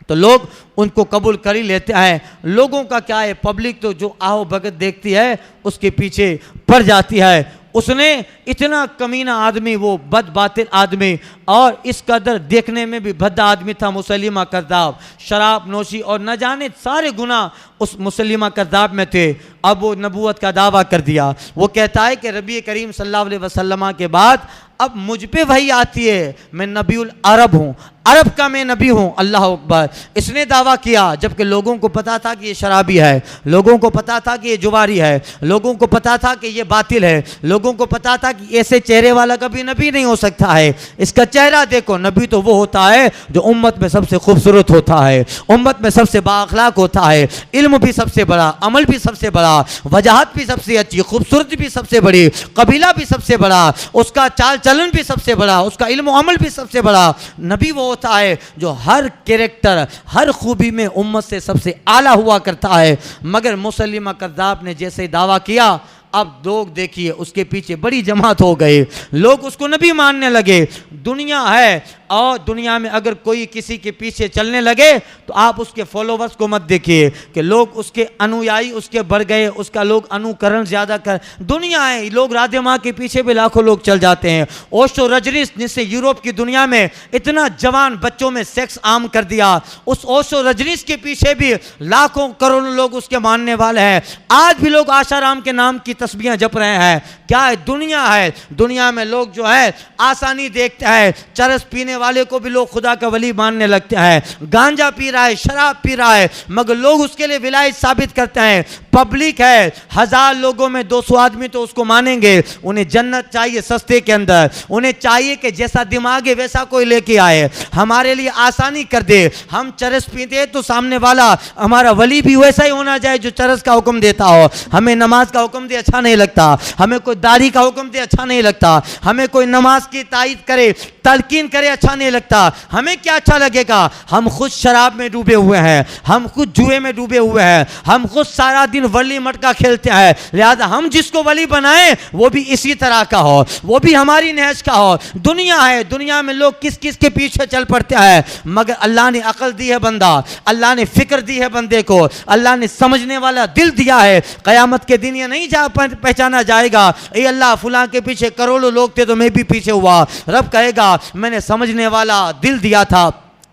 तो लोग उनको कबूल कर ही लेते हैं। लोगों का क्या है, पब्लिक तो जो आओ भगत देखती है उसके पीछे पड़ जाती है। उसने इतना कमीना आदमी, वो बद बातिल आदमी, और इस कदर देखने में भी भद्दा आदमी था मुसलिमा कज़्ज़ाब, शराब नोशी और न जाने सारे गुनाह उस मुसलिमा कज़्ज़ाब में थे। अब वो नबूवत का दावा कर दिया। वो कहता है कि नबी करीम सल्लल्लाहु अलैहि वसल्लम के बाद अब मुझ पे वही आती है, मैं नबीउल अरब हूँ, अरब का मैं नबी हूँ। अल्लाह अकबर। इसने दावा किया जबकि लोगों को पता था कि ये शराबी है, लोगों को पता था कि ये जुवारी है, लोगों को पता था कि ये बातिल है, लोगों को पता था कि ऐसे चेहरे वाला कभी नबी नहीं हो सकता है। इसका चेहरा देखो, नबी तो वो होता है जो उम्मत में सबसे खूबसूरत होता है, उम्मत में सबसे बाअखलाक होता है, इल्म भी सबसे बड़ा, अमल भी सबसे बड़ा, वजाहत भी सबसे अच्छी, खूबसूरती भी सबसे बड़ी, कबीला भी सबसे बड़ा, उसका चाल चलन भी सबसे बड़ा, उसका इल्म अमल भी सबसे बड़ा। नबी वो होता है जो हर कैरेक्टर, हर खूबी में उम्मत से सबसे आला हुआ करता है। मगर मुसलिमा कज़्ज़ाब ने जैसे दावा किया, अब लोग देखिए उसके पीछे बड़ी जमात हो गई, लोग उसको नबी मानने लगे। दुनिया है और दुनिया में अगर कोई किसी के पीछे चलने लगे तो आप उसके फॉलोवर्स को मत देखिए कि लोग उसके अनुयायी उसके बढ़ गए, उसका लोग अनुकरण ज़्यादा कर। दुनिया है, लोग राधे माँ के पीछे भी लाखों लोग चल जाते हैं। ओशो रजनीश जिससे यूरोप की दुनिया में इतना जवान बच्चों में सेक्स आम कर दिया, उस ओशो रजनीश के पीछे भी लाखों करोड़ों लोग उसके मानने वाले हैं। आज भी लोग आशाराम के नाम की तस्बीहें जप रहे हैं। क्या है? दुनिया है। दुनिया में लोग जो है आसानी देखते हैं, चरस पीने वाले को भी लोग खुदा का वली मानने लगते हैं, गांजा पी रहा है, शराब पी रहा है, मगर लोग उसके लिए विलायत साबित करते हैं। पब्लिक है, 1000 लोगों में 200 आदमी तो उसको मानेंगे। उन्हें जन्नत चाहिए सस्ते के अंदर, उन्हें चाहिए कि जैसा दिमाग है वैसा कोई लेके आए, हमारे लिए आसानी कर दे। हम चरस पीते तो सामने वाला हमारा वली भी वैसा ही होना चाहिए जो चरस का हुक्म देता हो। हमें नमाज का हुक्म दे अच्छा नहीं लगता, हमें कोई दाढ़ी का हुक्म दे अच्छा नहीं लगता, हमें कोई नमाज की तायद करे, तलकीन करे अच्छा नहीं लगता। हमें क्या अच्छा लगेगा? हम खुद शराब में डूबे हुए हैं, हम खुद जुए में डूबे हुए हैं, हम खुद सारा दिन वली मटका खेलते हैं। लिहाजा हम जिसको वली बनाएं वो भी इसी तरह का हो, वो भी हमारी नहज का हो। दुनिया है, दुनिया में लोग किस किस के पीछे चल पड़ते हैं, मगर अल्लाह ने अकल दी है बंदा, अल्लाह ने फिक्र दी है बंदे को, अल्लाह ने समझने वाला दिल दिया है। क़यामत के दिन ये नहीं पहचाना जाएगा ये अल्लाह फुलां के पीछे करोड़ों लोग थे तो मैं भी पीछे हुआ। रब कहेगा मैंने समझने वाला दिल दिया था,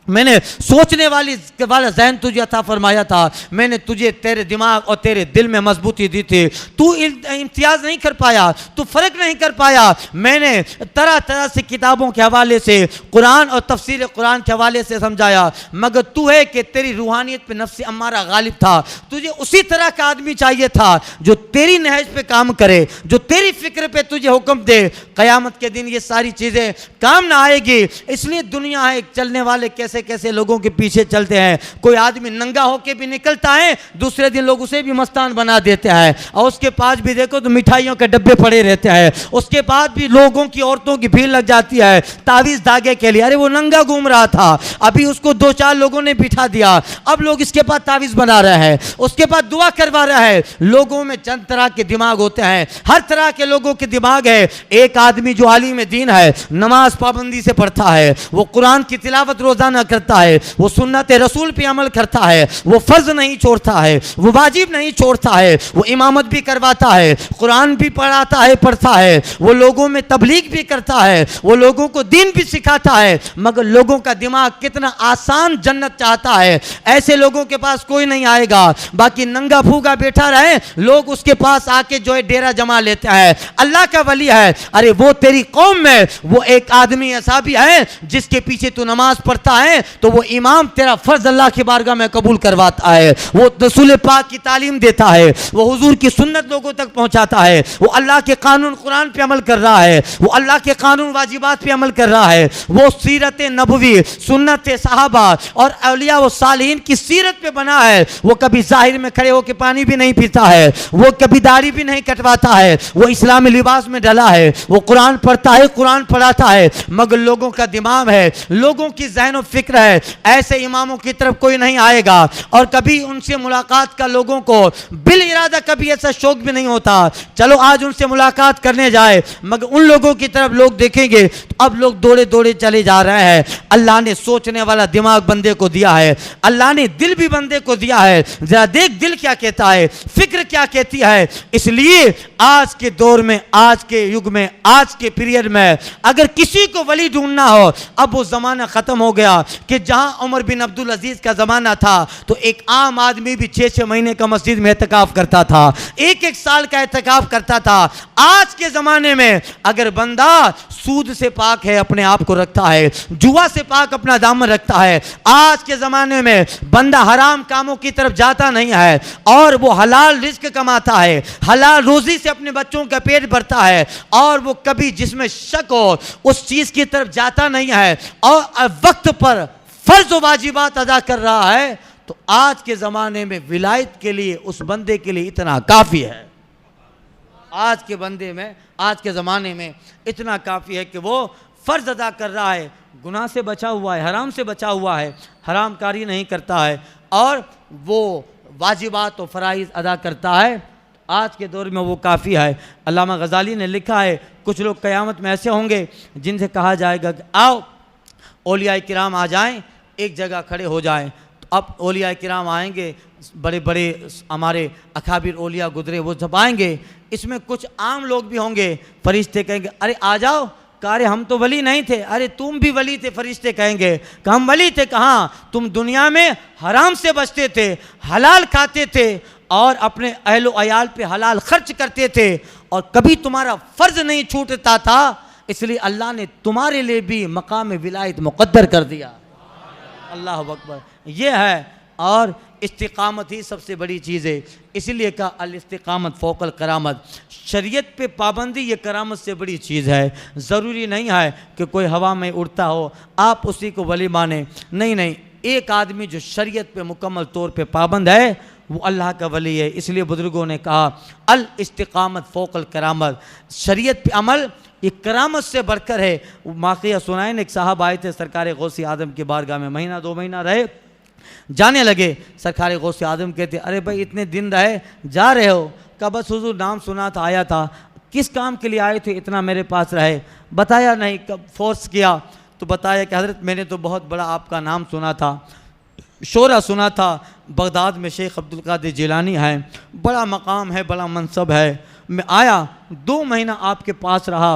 मैंने सोचने वाला ज़हन तुझे अता फरमाया था, मैंने तुझे तेरे दिमाग और तेरे दिल में मजबूती दी थी। तू इम्तियाज़ नहीं कर पाया, तू फ़र्क नहीं कर पाया। मैंने तरह तरह से किताबों के हवाले से, कुरान और तफसीर कुरान के हवाले से समझाया, मगर तू है कि तेरी रूहानियत पे नफ्स अम्मारा गालिब था। तुझे उसी तरह का आदमी चाहिए था जो तेरी नहज पे काम करे, जो तेरी फिक्र पे तुझे हुक्म दे। क़यामत के दिन ये सारी चीज़ें काम ना आएगी। इसलिए दुनिया है, चलने वाले कैसे कैसे लोगों के पीछे चलते हैं। कोई आदमी नंगा होके भी निकलता है, दूसरे दिन लोग उसे भी मस्तान बना देते हैं, और उसके पास भी देखो तो मिठाइयों के डब्बे पड़े रहते हैं। उसके बाद भी लोगों की, औरतों की भीड़ लग जाती है तावीज़ धागे के लिए। अरे वो नंगा घूम रहा था, अभी उसको 2-4 लोगों ने बिठा दिया, अब लोग इसके पास तावीज़ बना रहे हैं, उसके बाद दुआ करवा रहा है। लोगों में चंद तरह के दिमाग होते हैं, हर तरह के लोगों के दिमाग है। एक आदमी जो आलिम दीन है, नमाज पाबंदी से पढ़ता है, वो कुरान की तिलावत रोजाना करता है, वो सुन्नत रसूल पे अमल करता है, वो फर्ज नहीं छोड़ता है, वो वाजिब नहीं छोड़ता है, वो इमामत भी करवाता है, कुरान भी पढ़ाता है, पढ़ता है, वो लोगों में तबलीग भी करता है, वो लोगों को दीन भी सिखाता है। मगर लोगों का दिमाग कितना आसान जन्नत चाहता है, ऐसे लोगों के पास कोई नहीं आएगा। बाकी नंगा फूगा बैठा रहे, लोग उसके पास आके जो है डेरा जमा लेते हैं, अल्लाह का वली है। अरे वो तेरी कौम में वो एक आदमी ऐसा भी है जिसके पीछे तू नमाज पढ़ता है तो वो इमाम तेरा फर्ज अल्लाह की बारगाह में कबूल करवाता है, वो रसूल पाक की तालीम देता है, वो हुजूर की सुन्नत लोगों तक पहुंचाता है, वो अल्लाह के कानून कुरान पे अमल कर रहा है, वो अल्लाह के कानून वाजिबात पे अमल कर रहा है, वो सीरत नबवी, सुन्नत सहाबा और औलिया व सालिहीन की सीरत पे बना है। वो कभी जाहिर में खड़े होकर पानी भी नहीं पीता है, वो कभी दाढ़ी भी नहीं कटवाता है, वो इस्लामी लिबास में डला है, वो कुरान पढ़ता है, कुरान पढ़ाता है। मगर लोगों का दिमाग है, लोगों की ज़हन व फिक्र है, ऐसे इमामों की तरफ कोई नहीं आएगा। और कभी उनसे मुलाकात का लोगों को बिल इरादा कभी ऐसा शौक भी नहीं होता, चलो आज उनसे मुलाकात करने जाए, मगर उन लोगों की तरफ लोग देखेंगे तो अब लोग दौड़े दौड़े चले जा रहे हैं। अल्लाह ने सोचने वाला दिमाग बंदे को दिया है, अल्लाह ने दिल भी बंदे को दिया है, जरा देख दिल क्या कहता है, फिक्र क्या कहती है। इसलिए आज के दौर में, आज के युग में, आज के पीरियड में अगर किसी को वली ढूंढना हो, अब वो ज़माना ख़त्म हो गया कि जहां उमर बिन अब्दुल अजीज़ का ज़माना था तो एक आम आदमी भी 6-6 महीने का मस्जिद में एहतिकाफ करता था, 1-1 साल का एहतिकाफ करता था। आज के ज़माने में अगर बंदा सूद से पाक है, अपने आप को रखता है, जुआ से पाक अपना दामन रखता है, आज के ज़माने में बंदा हराम कामों की तरफ जाता नहीं है और वो हलाल रिस्क कमाता है, हलाल रोज़ी से अपने बच्चों का पेट भरता है, और वो कभी जिसमें शक हो उस चीज़ की तरफ जाता नहीं है और वक्त पर फ़र्ज़ वाजिबात अदा कर रहा है, तो आज के ज़माने में विलायत के लिए उस बंदे के लिए इतना काफ़ी है। आज के बंदे में, आज के ज़माने में इतना काफ़ी है कि वो फ़र्ज़ अदा कर रहा है, गुनाह से बचा हुआ है, हराम से बचा हुआ है, हराम कारी नहीं करता है और वो वाजिबात और फ़राइज़ अदा करता है। आज के दौर में वो काफ़ी है। अल्लामा गज़ाली ने लिखा है, कुछ लोग क़यामत में ऐसे होंगे जिनसे कहा जाएगा कि आओ औलिया किराम आ जाएं, एक जगह खड़े हो जाएं। तो अब औलिया किराम आएंगे, बड़े बड़े हमारे अकाबिर औलिया गुजरे, वो जब आएंगे, इसमें कुछ आम लोग भी होंगे। फरिश्ते कहेंगे अरे आ जाओ, अरे हम तो वली नहीं थे, अरे तुम भी वली थे। फरिश्ते कहेंगे कि हम वली थे, कहाँ, तुम दुनिया में हराम से बचते थे, हलाल खाते थे और अपने अहलो अयाल पे हलाल खर्च करते थे और कभी तुम्हारा फ़र्ज़ नहीं छूटता था, इसलिए अल्लाह ने तुम्हारे लिए भी मकाम विलायत मुक़द्दर कर दिया। अल्लाह अकबर, ये है। और इस्तिकामत ही सबसे बड़ी चीज़ है, इसीलिए कहा अल इस्तिकामत फ़ौक़ल करामत, शरीयत पे पाबंदी ये करामत से बड़ी चीज़ है। ज़रूरी नहीं है कि कोई हवा में उड़ता हो आप उसी को वली माने, नहीं नहीं, एक आदमी जो शरीयत पे मुकम्मल तौर पे पाबंद है वो अल्लाह का वली है। इसलिए बुज़ुर्गों ने कहा अल इस्तिकामत फ़ौक़ल करामत, शरीयत पे अमल ये करामत से बढ़कर है। वाक़या सुनाए ने, एक साहब आए थे सरकार गौसे आदम की बारगाह में, महीना 2 महीना रहे, जाने लगे। सरकार गौसे आदम कहते अरे भाई इतने दिन रहे, जा रहे हो? कहा बस हुज़ूर नाम सुना था, आया था। किस काम के लिए आए थे, इतना मेरे पास रहे? बताया नहीं। कब फोर्स किया तो बताया कि हज़रत मैंने तो बहुत बड़ा आपका नाम सुना था, शोरा सुना था, बगदाद में शेख अब्दुल कादिर जिलानी है, बड़ा मकाम है, बड़ा मनसब है। मैं आया, 2 महीना आपके पास रहा,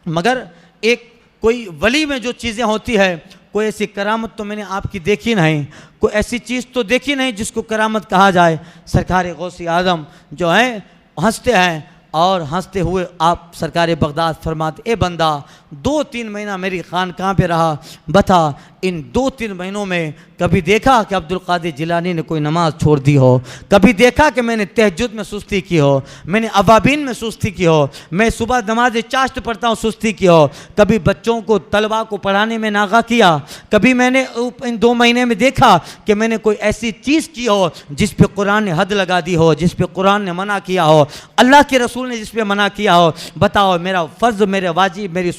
मगर एक कोई वली में जो चीज़ें होती है, कोई ऐसी करामत तो मैंने आपकी देखी नहीं, कोई ऐसी चीज़ तो देखी नहीं जिसको करामत कहा जाए। सरकार गौसे आदम जो है हंसते हैं और हंसते हुए आप सरकार बगदाद फरमाते, ए बंदा 2-3 महीना मेरी खानकाह पे रहा, बता इन 2-3 महीनों में कभी देखा कि अब्दुल कादिर जिलानी ने कोई नमाज़ छोड़ दी हो? कभी देखा कि मैंने तहज्जुद में सुस्ती की हो, मैंने अवाबीन में सुस्ती की हो, मैं सुबह नमाज चाश्त पढ़ता हूँ सुस्ती की हो? कभी बच्चों को तलबा को पढ़ाने में नागा किया? कभी मैंने इन 2 महीने में देखा कि मैंने कोई ऐसी चीज़ की हो जिस पे कुरान ने हद लगा दी हो, जिस पे कुरान ने मना किया हो, अल्लाह के रसूल ने जिस पे मना किया हो? बताओ, मेरा फ़र्ज़, मेरे वाजिब, मेरी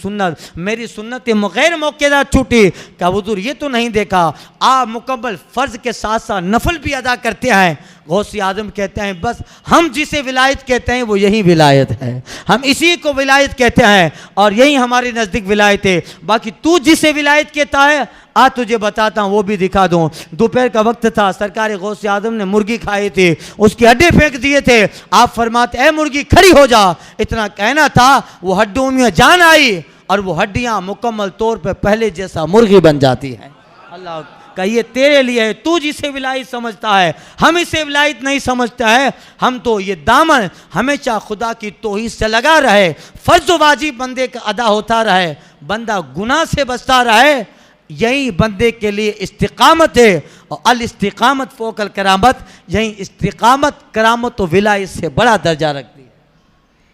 सुन्नत गैर मौक़ेदार छूटी, क्या हुज़ूर ये तो नहीं देखा? आप मुकम्मल फ़र्ज़ के साथ साथ नफल भी अदा करते हैं। गौसे आज़म कहते हैं बस हम जिसे विलायत कहते हैं वो यही विलायत है, हम इसी को विलायत कहते हैं और यही हमारे नज़दीक विलायत है। बाकी तू जिसे विलायत कहता है आ तुझे बताता हूँ, वो भी दिखा दूँ। दोपहर का वक्त था, सरकार गौसे आज़म ने मुर्गी खाई थी, उसके हड्डे फेंक दिए थे। आप फरमाते ए मुर्गी खड़ी हो जा, इतना कहना था, वो हड्डियों में जान आई और वो हड्डियाँ मुकम्मल तौर पर पहले जैसा मुर्गी बन जाती है। अल्लाह का ये तेरे लिए है, तू जिसे विलायत समझता है, हम इसे विलायत नहीं समझता है। हम तो ये दामन हमेशा खुदा की तौहीद से लगा रहे, फ़र्ज़ वाजिब बंदे का अदा होता रहे, बंदा गुनाह से बचता रहे, यही बंदे के लिए इस्तिकामत है। और अल इस्तिकामत फ़ौक़ल करामत, यही इस्तिकामत करामत व विलायत से बड़ा दर्जा रखती है।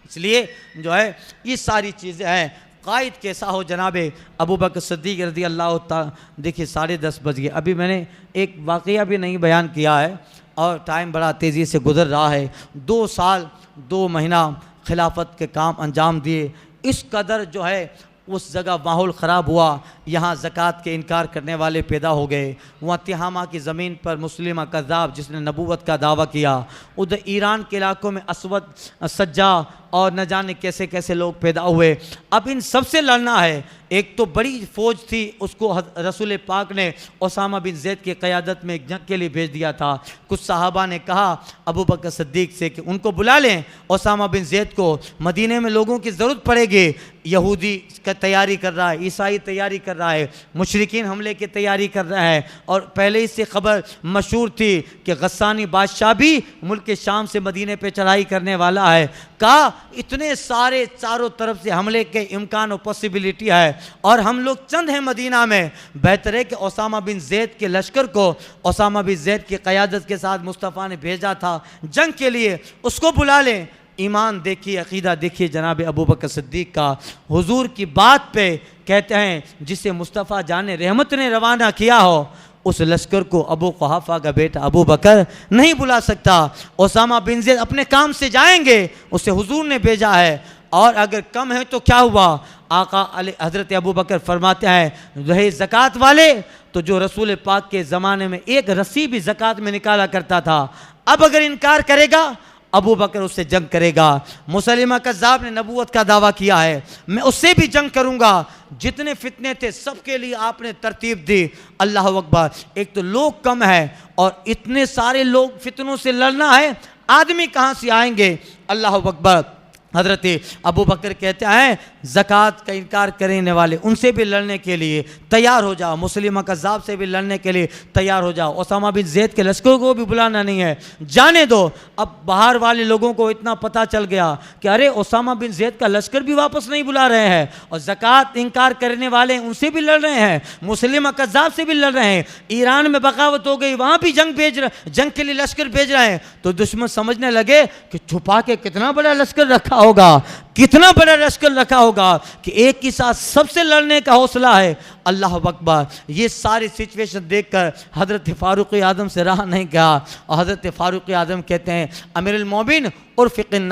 इसलिए जो है ये सारी चीज़ें हैं। कायद कैसा हो जनाबे अबू बकर सिद्दीक़ रज़ी अल्लाह तआला। देखिए 10:30 बज गए, अभी मैंने एक वाक़या भी नहीं बयान किया है और टाइम बड़ा तेज़ी से गुज़र रहा है। 2 साल 2 महीना खिलाफत के काम अंजाम दिए, इस कदर जो है उस जगह माहौल ख़राब हुआ, यहाँ ज़कात के इनकार करने वाले पैदा हो गए। वहाँ तिहामा की ज़मीन पर मुस्लिमा कज़्ज़ाब जिसने नबूवत का दावा किया। उधर ईरान के इलाकों में असवद सज्जा और न जाने कैसे कैसे लोग पैदा हुए। अब इन सबसे लड़ना है। एक तो बड़ी फ़ौज थी, उसको रसूल पाक ने उसामा बिन ज़ैद की क़यादत में एक जंग के लिए भेज दिया था। कुछ सहाबा ने कहा अबू बकर सिद्दीक़ से कि उनको बुला लें उसामा बिन ज़ैद को, मदीने में लोगों की ज़रूरत पड़ेगी। यहूदी का तैयारी कर रहा है, ईसाई तैयारी कर रहा है, मुशरिकीन हमले की तैयारी कर रहा है। और पहले इससे खबर मशहूर थी कि गस्सानी बादशाह भी मुल्क के शाम से मदीने पे चढ़ाई करने वाला है। कहा इतने सारे चारों तरफ से हमले के इम्कान और पॉसिबिलिटी है और हम लोग चंद हैं मदीना में, बेहतर है कि उसामा बिन ज़ैद के लश्कर को उसामा बिन ज़ैद की क़यादत के साथ मुस्तफ़ा ने भेजा था जंग के लिए, उसको बुला लें। ईमान देखिए, अक़ीदा देखिए जनाब अबू बकर सिद्दीक़ का। हुजूर की बात पे कहते हैं जिसे मुस्तफ़ा जाने रहमत ने रवाना किया हो उस लश्कर को अबू कुहाफ़ा का बेटा अबू बकर नहीं बुला सकता। उसामा बिन ज़ैद अपने काम से जाएंगे, उसे हुजूर ने भेजा है। और अगर कम है तो क्या हुआ, आका हज़रत अबू बकर फरमाते हैं रहे ज़कात वाले तो जो रसूल पाक के ज़माने में एक रस्सी भी ज़कात में निकाला करता था, अब अगर इनकार करेगा अबू बकर उससे जंग करेगा। मुसलिमा कज़्ज़ाब ने नबूवत का दावा किया है, मैं उससे भी जंग करूंगा। जितने फितने थे सबके लिए आपने तरतीब दी। अल्लाह अकबर। एक तो लोग कम है और इतने सारे लोग फितनों से लड़ना है, आदमी कहाँ से आएंगे। अल्लाह अकबर। हज़रत अबू बकर कहते हैं ज़कात का इनकार करने वाले उनसे भी लड़ने के लिए तैयार हो जाओ, मुस्लिमा कज़्ज़ाब से भी लड़ने के लिए तैयार हो जाओ। उसामा बिन ज़ैद के लश्कर को भी बुलाना नहीं है, जाने दो। अब बाहर वाले लोगों को इतना पता चल गया कि अरे उसामा बिन ज़ैद का लश्कर भी वापस नहीं बुला रहे हैं और ज़कात इनकार करने वाले उनसे भी लड़ रहे हैं, मुस्लिमा कज़्ज़ाब से भी लड़ रहे हैं। ईरान में बगावत हो गई, वहाँ भी जंग के लिए लश्कर भेज रहे हैं। तो दुश्मन समझने लगे कि छुपा के कितना बड़ा लश्कर रखा होगा, कितना बड़ा लश्कर रखा होगा कि एक ही साथ सबसे लड़ने का हौसला है। अल्लाह अकबर। ये सारी सिचुएशन देखकर हज़रत फ़ारूक़ आज़म से रहा नहीं गया और हज़रत फ़ारूक़ आज़म कहते हैं अमीरुल मोमिन उर्फ़ुन्नासा,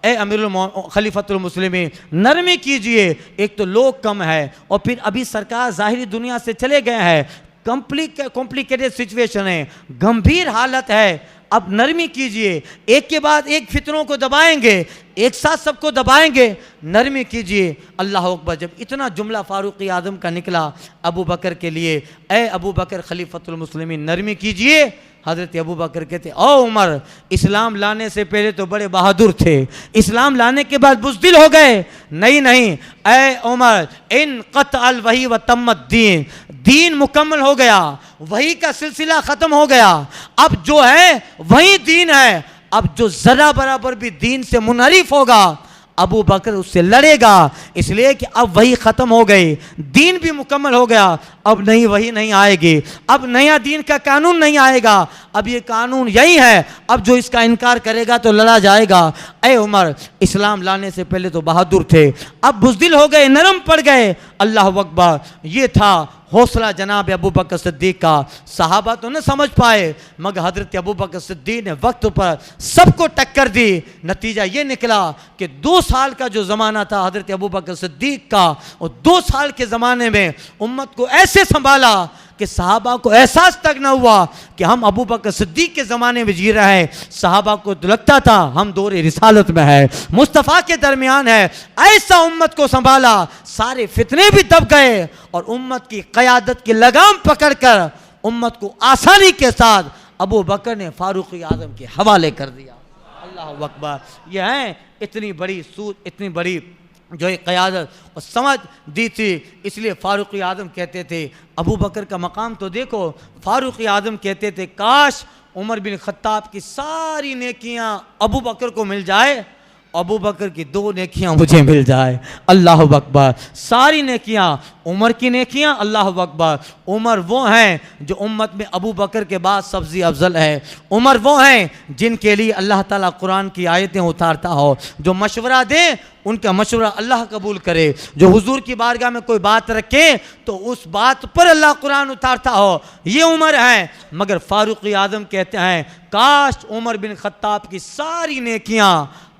ए अमीरुल खलीफतुल मुस्लिमीन नरमी कीजिए। एक तो लोग कम है और फिर अभी सरकार ज़ाहिरी दुनिया से चले गए हैं, कॉम्प्लिकेटेड सिचुएशन है, गंभीर हालत है। अब नरमी कीजिए, एक के बाद एक फितनों को दबाएंगे, एक साथ सबको दबाएंगे, नरमी कीजिए। अल्लाह अकबर। जब इतना जुमला फ़ारूक़ आज़म का निकला अबू बकर के लिए, ए अबू बकर खलीफतुल मुस्लिमीन नरमी कीजिए। हज़रत अबू बकर कहते ओ उमर, इस्लाम लाने से पहले तो बड़े बहादुर थे, इस्लाम लाने के बाद बुज़दिल हो गए। नहीं नहीं, ए उमर इन क़त्अल वही व तम्मत दीन, दीन मुकम्मल हो गया, वही का सिलसिला ख़त्म हो गया, अब जो है वही दीन है। अब जो ज़रा बराबर भी दीन से मुनहरिफ होगा अबू बकर उससे लड़ेगा, इसलिए कि अब वही ख़त्म हो गई, दीन भी मुकम्मल हो गया, अब नई वही नहीं आएगी, अब नया दीन का कानून नहीं आएगा, अब ये कानून यही है, अब जो इसका इनकार करेगा तो लड़ा जाएगा। ए उमर, इस्लाम लाने से पहले तो बहादुर थे, अब बुज़दिल हो गए, नरम पड़ गए। अल्लाह अकबर। ये था हौसला जनाब अबू बकर सिद्दीक़ का। सहाबा तो न समझ पाए, मगर हज़रत अबू बकर सिद्दीक़ ने वक्त पर सबको टक्कर दी। नतीजा ये निकला कि 2 साल का जो ज़माना था हज़रत अबू बकर सिद्दीक़ का, और 2 साल के ज़माने में उम्मत को ऐसे संभाला कि सहाबा को एहसास तक न हुआ कि हम अबू बकर सिद्दीक़ के ज़माने में जी रहे हैं। सहाबा को तो लगता था हम दौरे रिसालत में है, मुस्तफ़ा के दरमियान है। ऐसा उम्मत को संभाला, सारे फितने भी दब गए और उम्मत की क़यादत की लगाम पकड़कर उम्मत को आसानी के साथ अबू बकर ने फ़ारूक़ आज़म के हवाले कर दिया। अल्लाह अकबर। यह है इतनी बड़ी सूझ, इतनी बड़ी जो एक क़यादत और समझ दी थी। इसलिए फ़ारूक़ आज़म कहते थे, अबू बकर का मकाम तो देखो, फ़ारूक़ आज़म कहते थे काश उमर बिन ख़त्ताब की सारी नेकियां अबू बकर को मिल जाए, अबू बकर की 2 नेकियां मुझे मिल जाए। अल्लाह अकबर। सारी नेकियां उमर की नेकियां, अल्लाह अकबर। उमर वो हैं जो उम्मत में अबू बकर के बाद सब्ज़ी अफजल है। उमर वो हैं जिनके लिए अल्लाह ताला कुरान की आयतें उतारता हो, जो मशवरा दे उनका मशवरा अल्लाह कबूल करे, जो हुजूर की बारगाह में कोई बात रखे तो उस बात पर अल्लाह कुरान उतारता हो, ये उमर है। मगर फ़ारूक़ आज़म कहते हैं काश उमर बिन ख़त्ताब की सारी नेकियां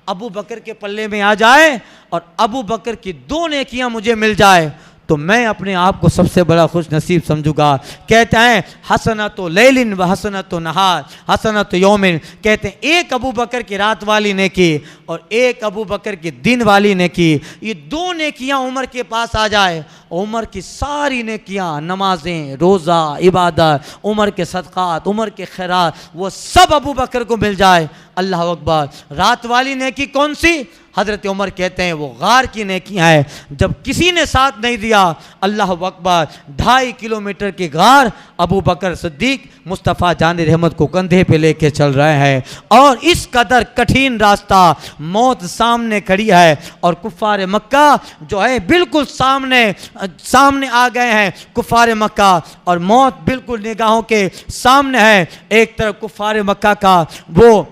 अबू बकर के पल्ले में आ जाए और अबू बकर की 2 नेकियां मुझे मिल जाए तो मैं अपने आप को सबसे बड़ा खुश नसीब समझूंगा। कहते हैं हसनत लैलिन व हसनत नहार हसनत यौमिन, कहते हैं एक अबू बकर की रात वाली नेकी और एक अबू बकर की दिन वाली नेकी, ये 2 नेकियां उमर के पास आ जाए, उमर की सारी नेकियां, नमाजें, रोज़ा, इबादत, उमर के सदक़ात, उमर के खैरात, वो सब अबू बकर को मिल जाए। अल्लाह अकबर। रात वाली नेकी कौन सी? हज़रत उमर कहते हैं वो गार की नेकी है, जब किसी ने साथ नहीं दिया, अल्लाह अकबर, 2.5 किलोमीटर की गार अबू बकर सिद्दीक मुस्तफ़ा जान रहमत को कंधे पे लेके चल रहे हैं और इस कदर कठिन रास्ता, मौत सामने खड़ी है और कुफ़ार मक्का जो है बिल्कुल सामने आ गए हैं। कुफ़ार मक्का और मौत बिल्कुल निगाहों के सामने है। एक तरफ कुफ़ार मक्का का वो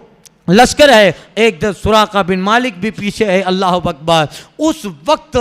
लश्कर है, एक तरफ सुराका बिन मालिक भी पीछे है। अल्लाह अकबर। उस वक्त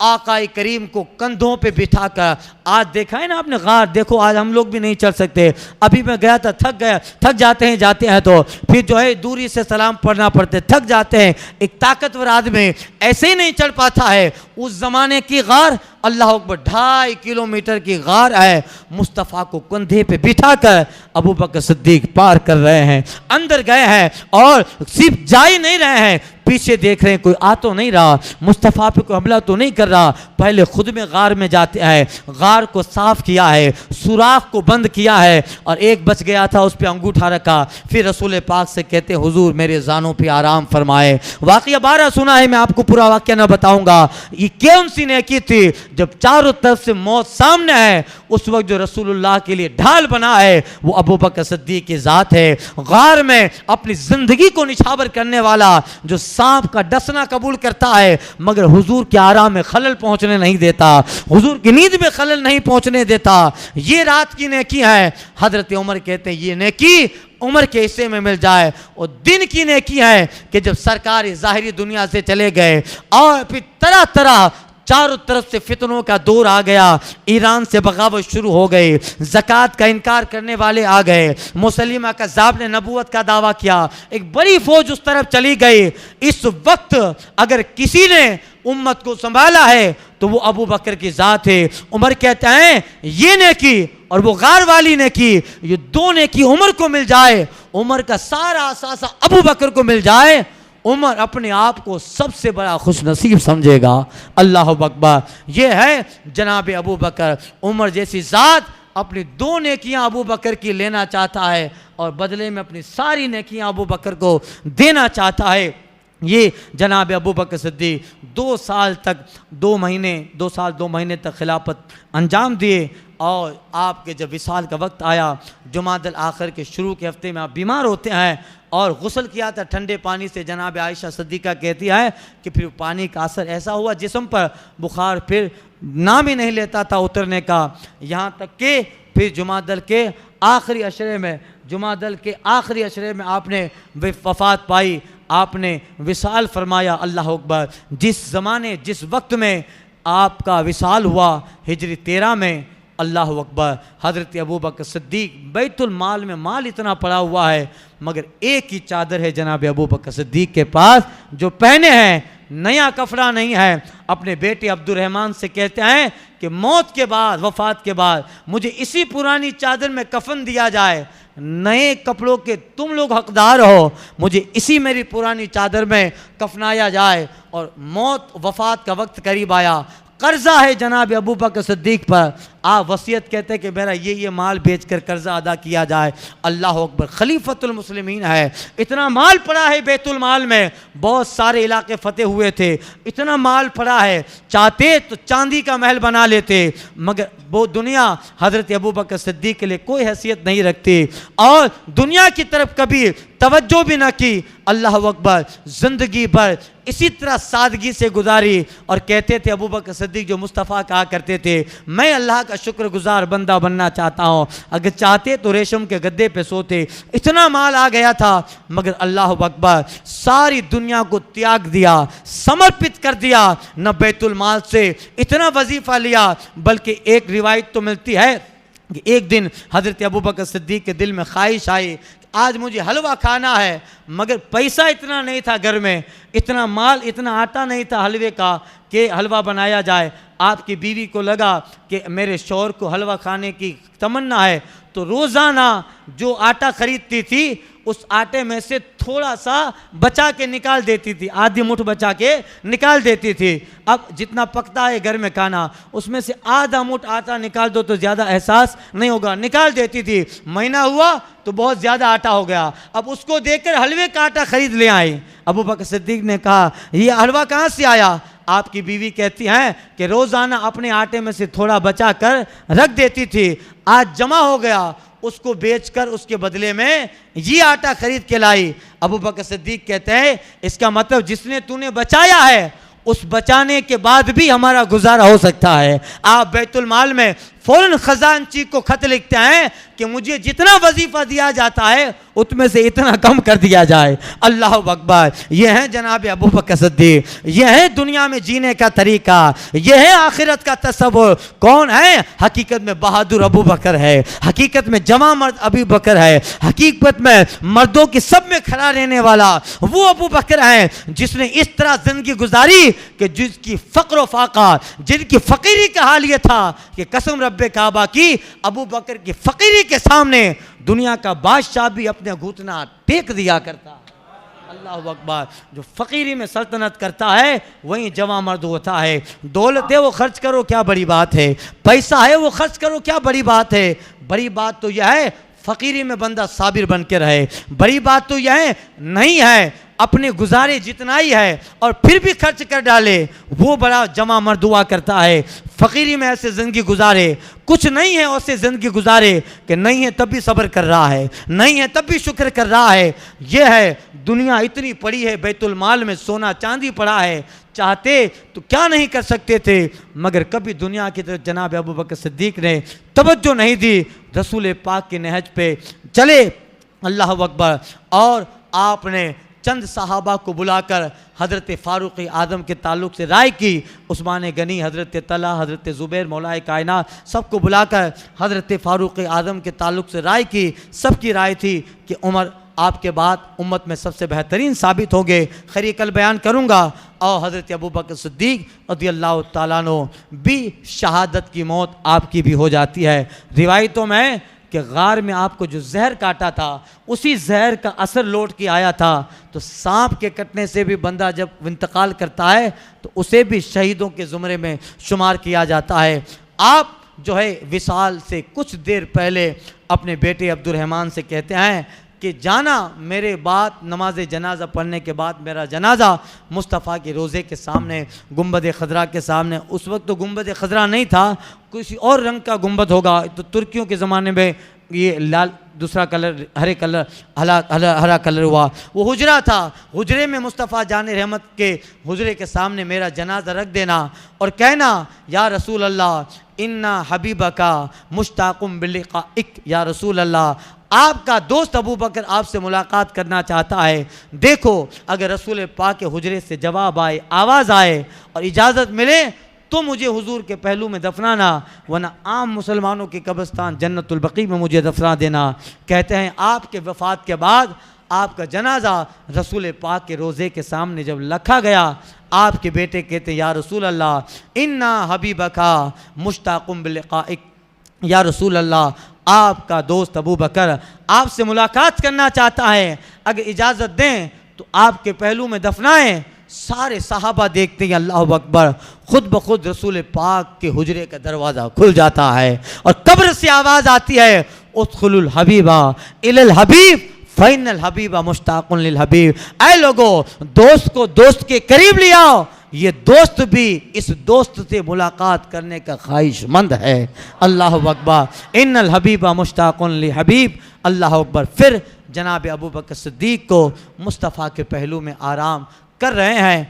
आकाए करीम को कंधों पे बिठा कर, आज देखा है ना आपने गार, देखो आज हम लोग भी नहीं चल सकते। अभी मैं गया था, थक जाते हैं तो फिर जो है दूरी से सलाम पढ़ना पड़ते, थक जाते हैं। एक ताकतवर आदमी ऐसे ही नहीं चढ़ पाता है। उस ज़माने की गार, अल्लाह अकबर, 2.5 किलोमीटर की गार है। मुस्तफ़ा को कंधे पे बिठा कर अबू बकर सिद्दीक पार कर रहे हैं, अंदर गए हैं और सिर्फ जा ही नहीं रहे हैं, पीछे देख रहे हैं कोई आ तो नहीं रहा, मुस्तफ़ा पे कोई हमला तो नहीं कर रहा। पहले खुद में गार में जाते हैं, गार को साफ किया है, सुराख को बंद किया है और एक बच गया था, उस पर अंगूठा रखा। फिर रसूल पाक से कहते हुजूर मेरे जानों पे आराम फरमाए। वाक़या 12 सुना है, मैं आपको पूरा वाक़या ना बताऊंगा। ये कौन सी नेकी थी? जब चारों तरफ से मौत सामने है, उस वक्त जो रसूलुल्लाह के लिए ढाल बना है वो अबू बकर सिद्दीक की ज़ात है। गार में अपनी ज़िंदगी को निछावर करने वाला, जो सांप का डसना कबूल करता है मगर हुजूर के आराम में खलल पहुंचने नहीं देता, हुजूर की नींद में खलल नहीं पहुंचने देता, ये रात की नेकी है। हजरत उमर कहते हैं ये नेकी उमर के हिस्से में मिल जाए। और दिन की नेकी है कि जब सरकार ज़ाहिरी दुनिया से चले गए और फिर तरह तरह चारों तरफ से फितनों का दौर आ गया, ईरान से बगावत शुरू हो गई, ज़कात का इनकार करने वाले आ गए, मुसलिमा कज़्ज़ाब ने नबूवत का दावा किया, एक बड़ी फौज उस तरफ चली गई। इस वक्त अगर किसी ने उम्मत को संभाला है तो वो अबू बकर की ज़ात है। उमर कहते हैं ये नेकी और वो गार वाली नेकी, ये 2 नेकी उमर को मिल जाए, उमर का सारा असासा अबू बकर को मिल जाए, उमर अपने आप को सबसे बड़ा खुश नसीब समझेगा। अल्लाह अकबर। ये है जनाब अबू बकर। उमर जैसी ज़ात अपनी 2 नेकियां अबू बकर की लेना चाहता है और बदले में अपनी सारी नेकियां अबू बकर को देना चाहता है। ये जनाब अबू बकर सिद्दीक 2 साल 2 महीने तक खिलाफत अंजाम दिए और आपके जब विसाल का वक्त आया, जुमादल आखिर के शुरू के हफ्ते में आप बीमार होते हैं और गुस्ल किया था ठंडे पानी से। जनाब आयशा सिद्दीक़ा कहती है कि फिर पानी का असर ऐसा हुआ जिस्म पर, बुखार फिर नाम ही नहीं लेता था उतरने का, यहाँ तक कि फिर जुमादल के आखिरी अशरे में आपने वफ़ात पाई, आपने विसाल फरमाया। अल्लाह अकबर। जिस वक्त में आपका विसाल हुआ हिजरी 13 में, अल्लाह अकबर, हज़रत अबू बकर सिद्दीक बैतुल माल में माल इतना पड़ा हुआ है मगर एक ही चादर है जनाब अबू बकर सिद्दीक के पास जो पहने हैं, नया कफड़ा नहीं है। अपने बेटे अब्दुर्रहमान से कहते हैं कि मौत के बाद, वफ़ात के बाद मुझे इसी पुरानी चादर में कफन दिया जाए, नए कपड़ों के तुम लोग हकदार हो, मुझे इसी मेरी पुरानी चादर में कफनाया जाए। और मौत, वफ़ात का वक्त करीब आया, कर्जा है जनाब अबू बकर सिद्दीक पर, आप वसीयत कहते हैं कि मेरा ये माल बेचकर कर्जा अदा किया जाए। अल्लाह अकबर। खलीफतुल मुस्लिमीन है, इतना माल पड़ा है बैतुल माल में, बहुत सारे इलाके फतेह हुए थे, इतना माल पड़ा है, चाहते तो चांदी का महल बना लेते मगर वो दुनिया हज़रत अबू बकर सिद्दीक के लिए कोई हैसियत नहीं रखती और दुनिया की तरफ कभी तवज्जो भी ना की। अल्लाह अकबर। ज़िंदगी भर इसी तरह सादगी से गुजारी और कहते थे अबू बकर सिद्दीक, जो मुस्तफ़ा कहा करते थे, मैं अल्लाह का शुक्रगुजार बंदा बनना चाहता हूँ, अगर चाहते तो रेशम के गद्दे पे सोते। इतना माल आ गया था मगर अल्लाह अकबर, सारी दुनिया को त्याग दिया, समर्पित कर दिया, न बैतुल माल से इतना वजीफ़ा लिया, बल्कि एक रिवायत तो मिलती है कि एक दिन हज़रत अबू बकर सिद्दीक के दिल में ख्वाहिश आई आज मुझे हलवा खाना है, मगर पैसा इतना नहीं था घर में, इतना माल, इतना आटा नहीं था हलवे का कि हलवा बनाया जाए। आपकी बीवी को लगा कि मेरे शौहर को हलवा खाने की तमन्ना है, तो रोज़ाना जो आटा खरीदती थी उस आटे में से थोड़ा सा बचा के निकाल देती थी, आधी मुट्ठ बचा के निकाल देती थी। अब जितना पकता है घर में खाना, उसमें से आधा मुट्ठ आटा निकाल दो तो ज़्यादा एहसास नहीं होगा, निकाल देती थी। महीना हुआ तो बहुत ज़्यादा आटा हो गया। अब उसको देखकर हलवे का आटा खरीद ले आई। अबू बकर सिद्दीक ने कहा, ये हलवा कहाँ से आया? आपकी बीवी कहती हैं कि रोज़ाना अपने आटे में से थोड़ा बचा कर रख देती थी, आज जमा हो गया, उसको बेचकर उसके बदले में ये आटा खरीद के लाई। अबू बकर सिद्दीक कहते हैं, इसका मतलब जिसने तूने बचाया है उस बचाने के बाद भी हमारा गुजारा हो सकता है। आप बैतुल माल में फ़ौरन खजानची को खत लिखते हैं कि मुझे जितना वजीफ़ा दिया जाता है उसमें से इतना कम कर दिया जाए। अल्लाह अकबर। यह है जनाब अबू बकर सिद्दीक, यह है दुनिया में जीने का तरीका, यह है आखिरत का तसव्वुर। कौन है? हकीकत में बहादुर अबू बकर है, हकीकत में जमा मर्द अबू बकर है, हकीकत में मर्दों के सब में खड़ा रहने वाला वो अबू बकर है जिसने इस तरह जिंदगी गुजारी कि जिसकी फ़क्र फाका, जिनकी फ़कीरी का हाल ये था कि कसम रब्बे काबा की, अबू बकर की फ़कीरी के सामने दुनिया का बादशाह भी अपने घुटना टेक दिया करता। अल्लाह अकबर। जो फ़कीरी में सल्तनत करता है वही जवां मर्द होता है। दौलत है वो खर्च करो क्या बड़ी बात है, पैसा है वो खर्च करो क्या बड़ी बात है। बड़ी बात तो यह है फ़कीरी में बंदा साबिर बन के रहे। बड़ी बात तो यह है नहीं है अपने गुजारे जितना ही है और फिर भी खर्च कर डाले, वो बड़ा जमा मर्द हुआ करता है। फ़कीरी में ऐसे ज़िंदगी गुजारे, कुछ नहीं है ऐसे ज़िंदगी गुजारे कि नहीं है तब भी सब्र कर रहा है, नहीं है तब भी शुक्र कर रहा है। यह है दुनिया इतनी पड़ी है, बैतुल माल में सोना चांदी पड़ा है, चाहते तो क्या नहीं कर सकते थे, मगर कभी दुनिया की तरफ जनाब अबू बकर सिद्दीक ने तवज्जो नहीं दी। रसूल पाक के नहज पे चले। अल्लाह अकबर। और आपने चंद सहाबा को बुलाकर हज़रत फ़ारूक़ आज़म के ताल्लुक़ से राय की। उस्मान गनी, हज़रत तला, हज़रत ज़ुबैर, मौलाए कायनात सबको बुलाकर हज़रत फ़ारूक़ आज़म के ताल्लुक़ से राय की। सबकी राय थी कि उमर आपके बाद उम्मत में सबसे बेहतरीन साबित होंगे। खैर कल बयान करूँगा। और हज़रत अबू बकर सिद्दीक रज़ियल्लाहु ताला अन्हु भी शहादत की मौत आपकी भी हो जाती है। रिवायतों में कि गार में आपको जो जहर काटा था उसी जहर का असर लौट के आया था। तो सांप के कटने से भी बंदा जब इंतकाल करता है तो उसे भी शहीदों के ज़ुमरे में शुमार किया जाता है। आप जो है विसाल से कुछ देर पहले अपने बेटे अब्दुर्रहमान से कहते हैं कि जाना मेरे बाद नमाज जनाजा पढ़ने के बाद मेरा जनाजा मुस्तफ़ा के रोज़े के सामने, गुंबद खज़रा के सामने। उस वक्त तो गुंबद खज़रा नहीं था, किसी और रंग का गुंबद होगा। तो तुर्कियों के ज़माने में ये लाल दूसरा कलर हरे कलर हरा कलर हुआ, वो हुजरा था। हुजरे में मुस्तफ़ा जान रहमत के हुजरे के सामने मेरा जनाजा रख देना और कहना, या रसूल अल्लाह इन्ना हबीबका मुश्ताकुम बिलिक़ाइक। या रसूल अल्लाह, आपका दोस्त अबू बकर आपसे मुलाकात करना चाहता है। देखो अगर रसूल पाक के हुजरे से जवाब आए, आवाज़ आए और इजाज़त मिले तो मुझे हुजूर के पहलू में दफनाना, वरना आम मुसलमानों के कब्रिस्तान जन्नतुल बकी में मुझे दफना देना। कहते हैं आपके वफ़ात के बाद आपका जनाजा रसूल पाक के रोज़े के सामने जब रखा गया, आपके बेटे कहते या रसूल अल्लाह इन्ना हबीबका मुश्ताकुम बिलिक़ाइक। या रसूल अल्लाह, आपका दोस्त अबू बकर आपसे मुलाकात करना चाहता है, अगर इजाज़त दें तो आपके पहलू में दफनाएं। सारे सहाबा देखते हैं अल्लाह अकबर, खुद ब खुद रसूल पाक के हुजरे का दरवाज़ा खुल जाता है और कब्र से आवाज़ आती है, उदखुलुल हबीबा इलल हबीब फ़इन्नल हबीबा मुश्ताकुन लिल हबीब। ऐ लोगो, दोस्त को दोस्त के करीब ले आओ, ये दोस्त भी इस दोस्त से मुलाकात करने का ख्वाहिशमंद है। अल्लाह अकबर। इन्नल हबीबा मुश्ताकुन लिल हबीब। अल्लाह अकबर। फिर जनाब अबू बकर सिद्दीक को मुस्तफ़ा के पहलू में आराम कर रहे हैं।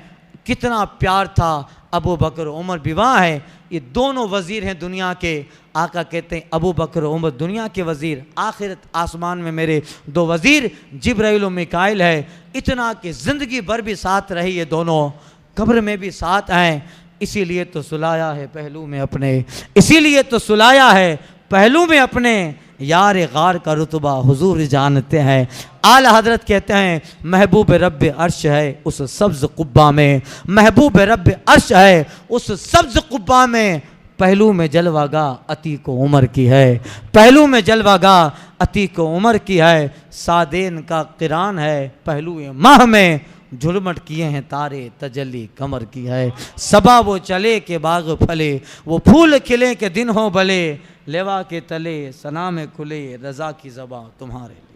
कितना प्यार था। अबू बकर उमर विवाह है, ये दोनों वज़ीर हैं दुनिया के। आका कहते हैं अबू बकर उमर दुनिया के वज़ीर, आखिरत आसमान में मेरे दो वज़ीर जिब्राइल और मिकाइल है। इतना कि ज़िंदगी भर भी साथ रहे ये दोनों, कब्र में भी साथ हैं। इसीलिए तो सुलाया है पहलू में अपने, इसीलिए तो सुलाया है पहलू में अपने। यार गार का रुतबा हुजूर जानते हैं। आला हजरत कहते हैं महबूब रब अर्श है उस सब्ज़ कुब्बा में, महबूब रब अर्श है उस सब्ज़ कुब्बा में, पहलू में जलवागा अतीक उमर की है, पहलू में जलवागा अतीक उमर की है, सादेन का किरान है पहलू माह में, झुलमट किए हैं तारे तजल्ली कमर की है, सबा वो चले के बाग फले, वो फूल खिले के दिन हो भले, लेवा के तले सना में खुले रज़ा की ज़बां तुम्हारे।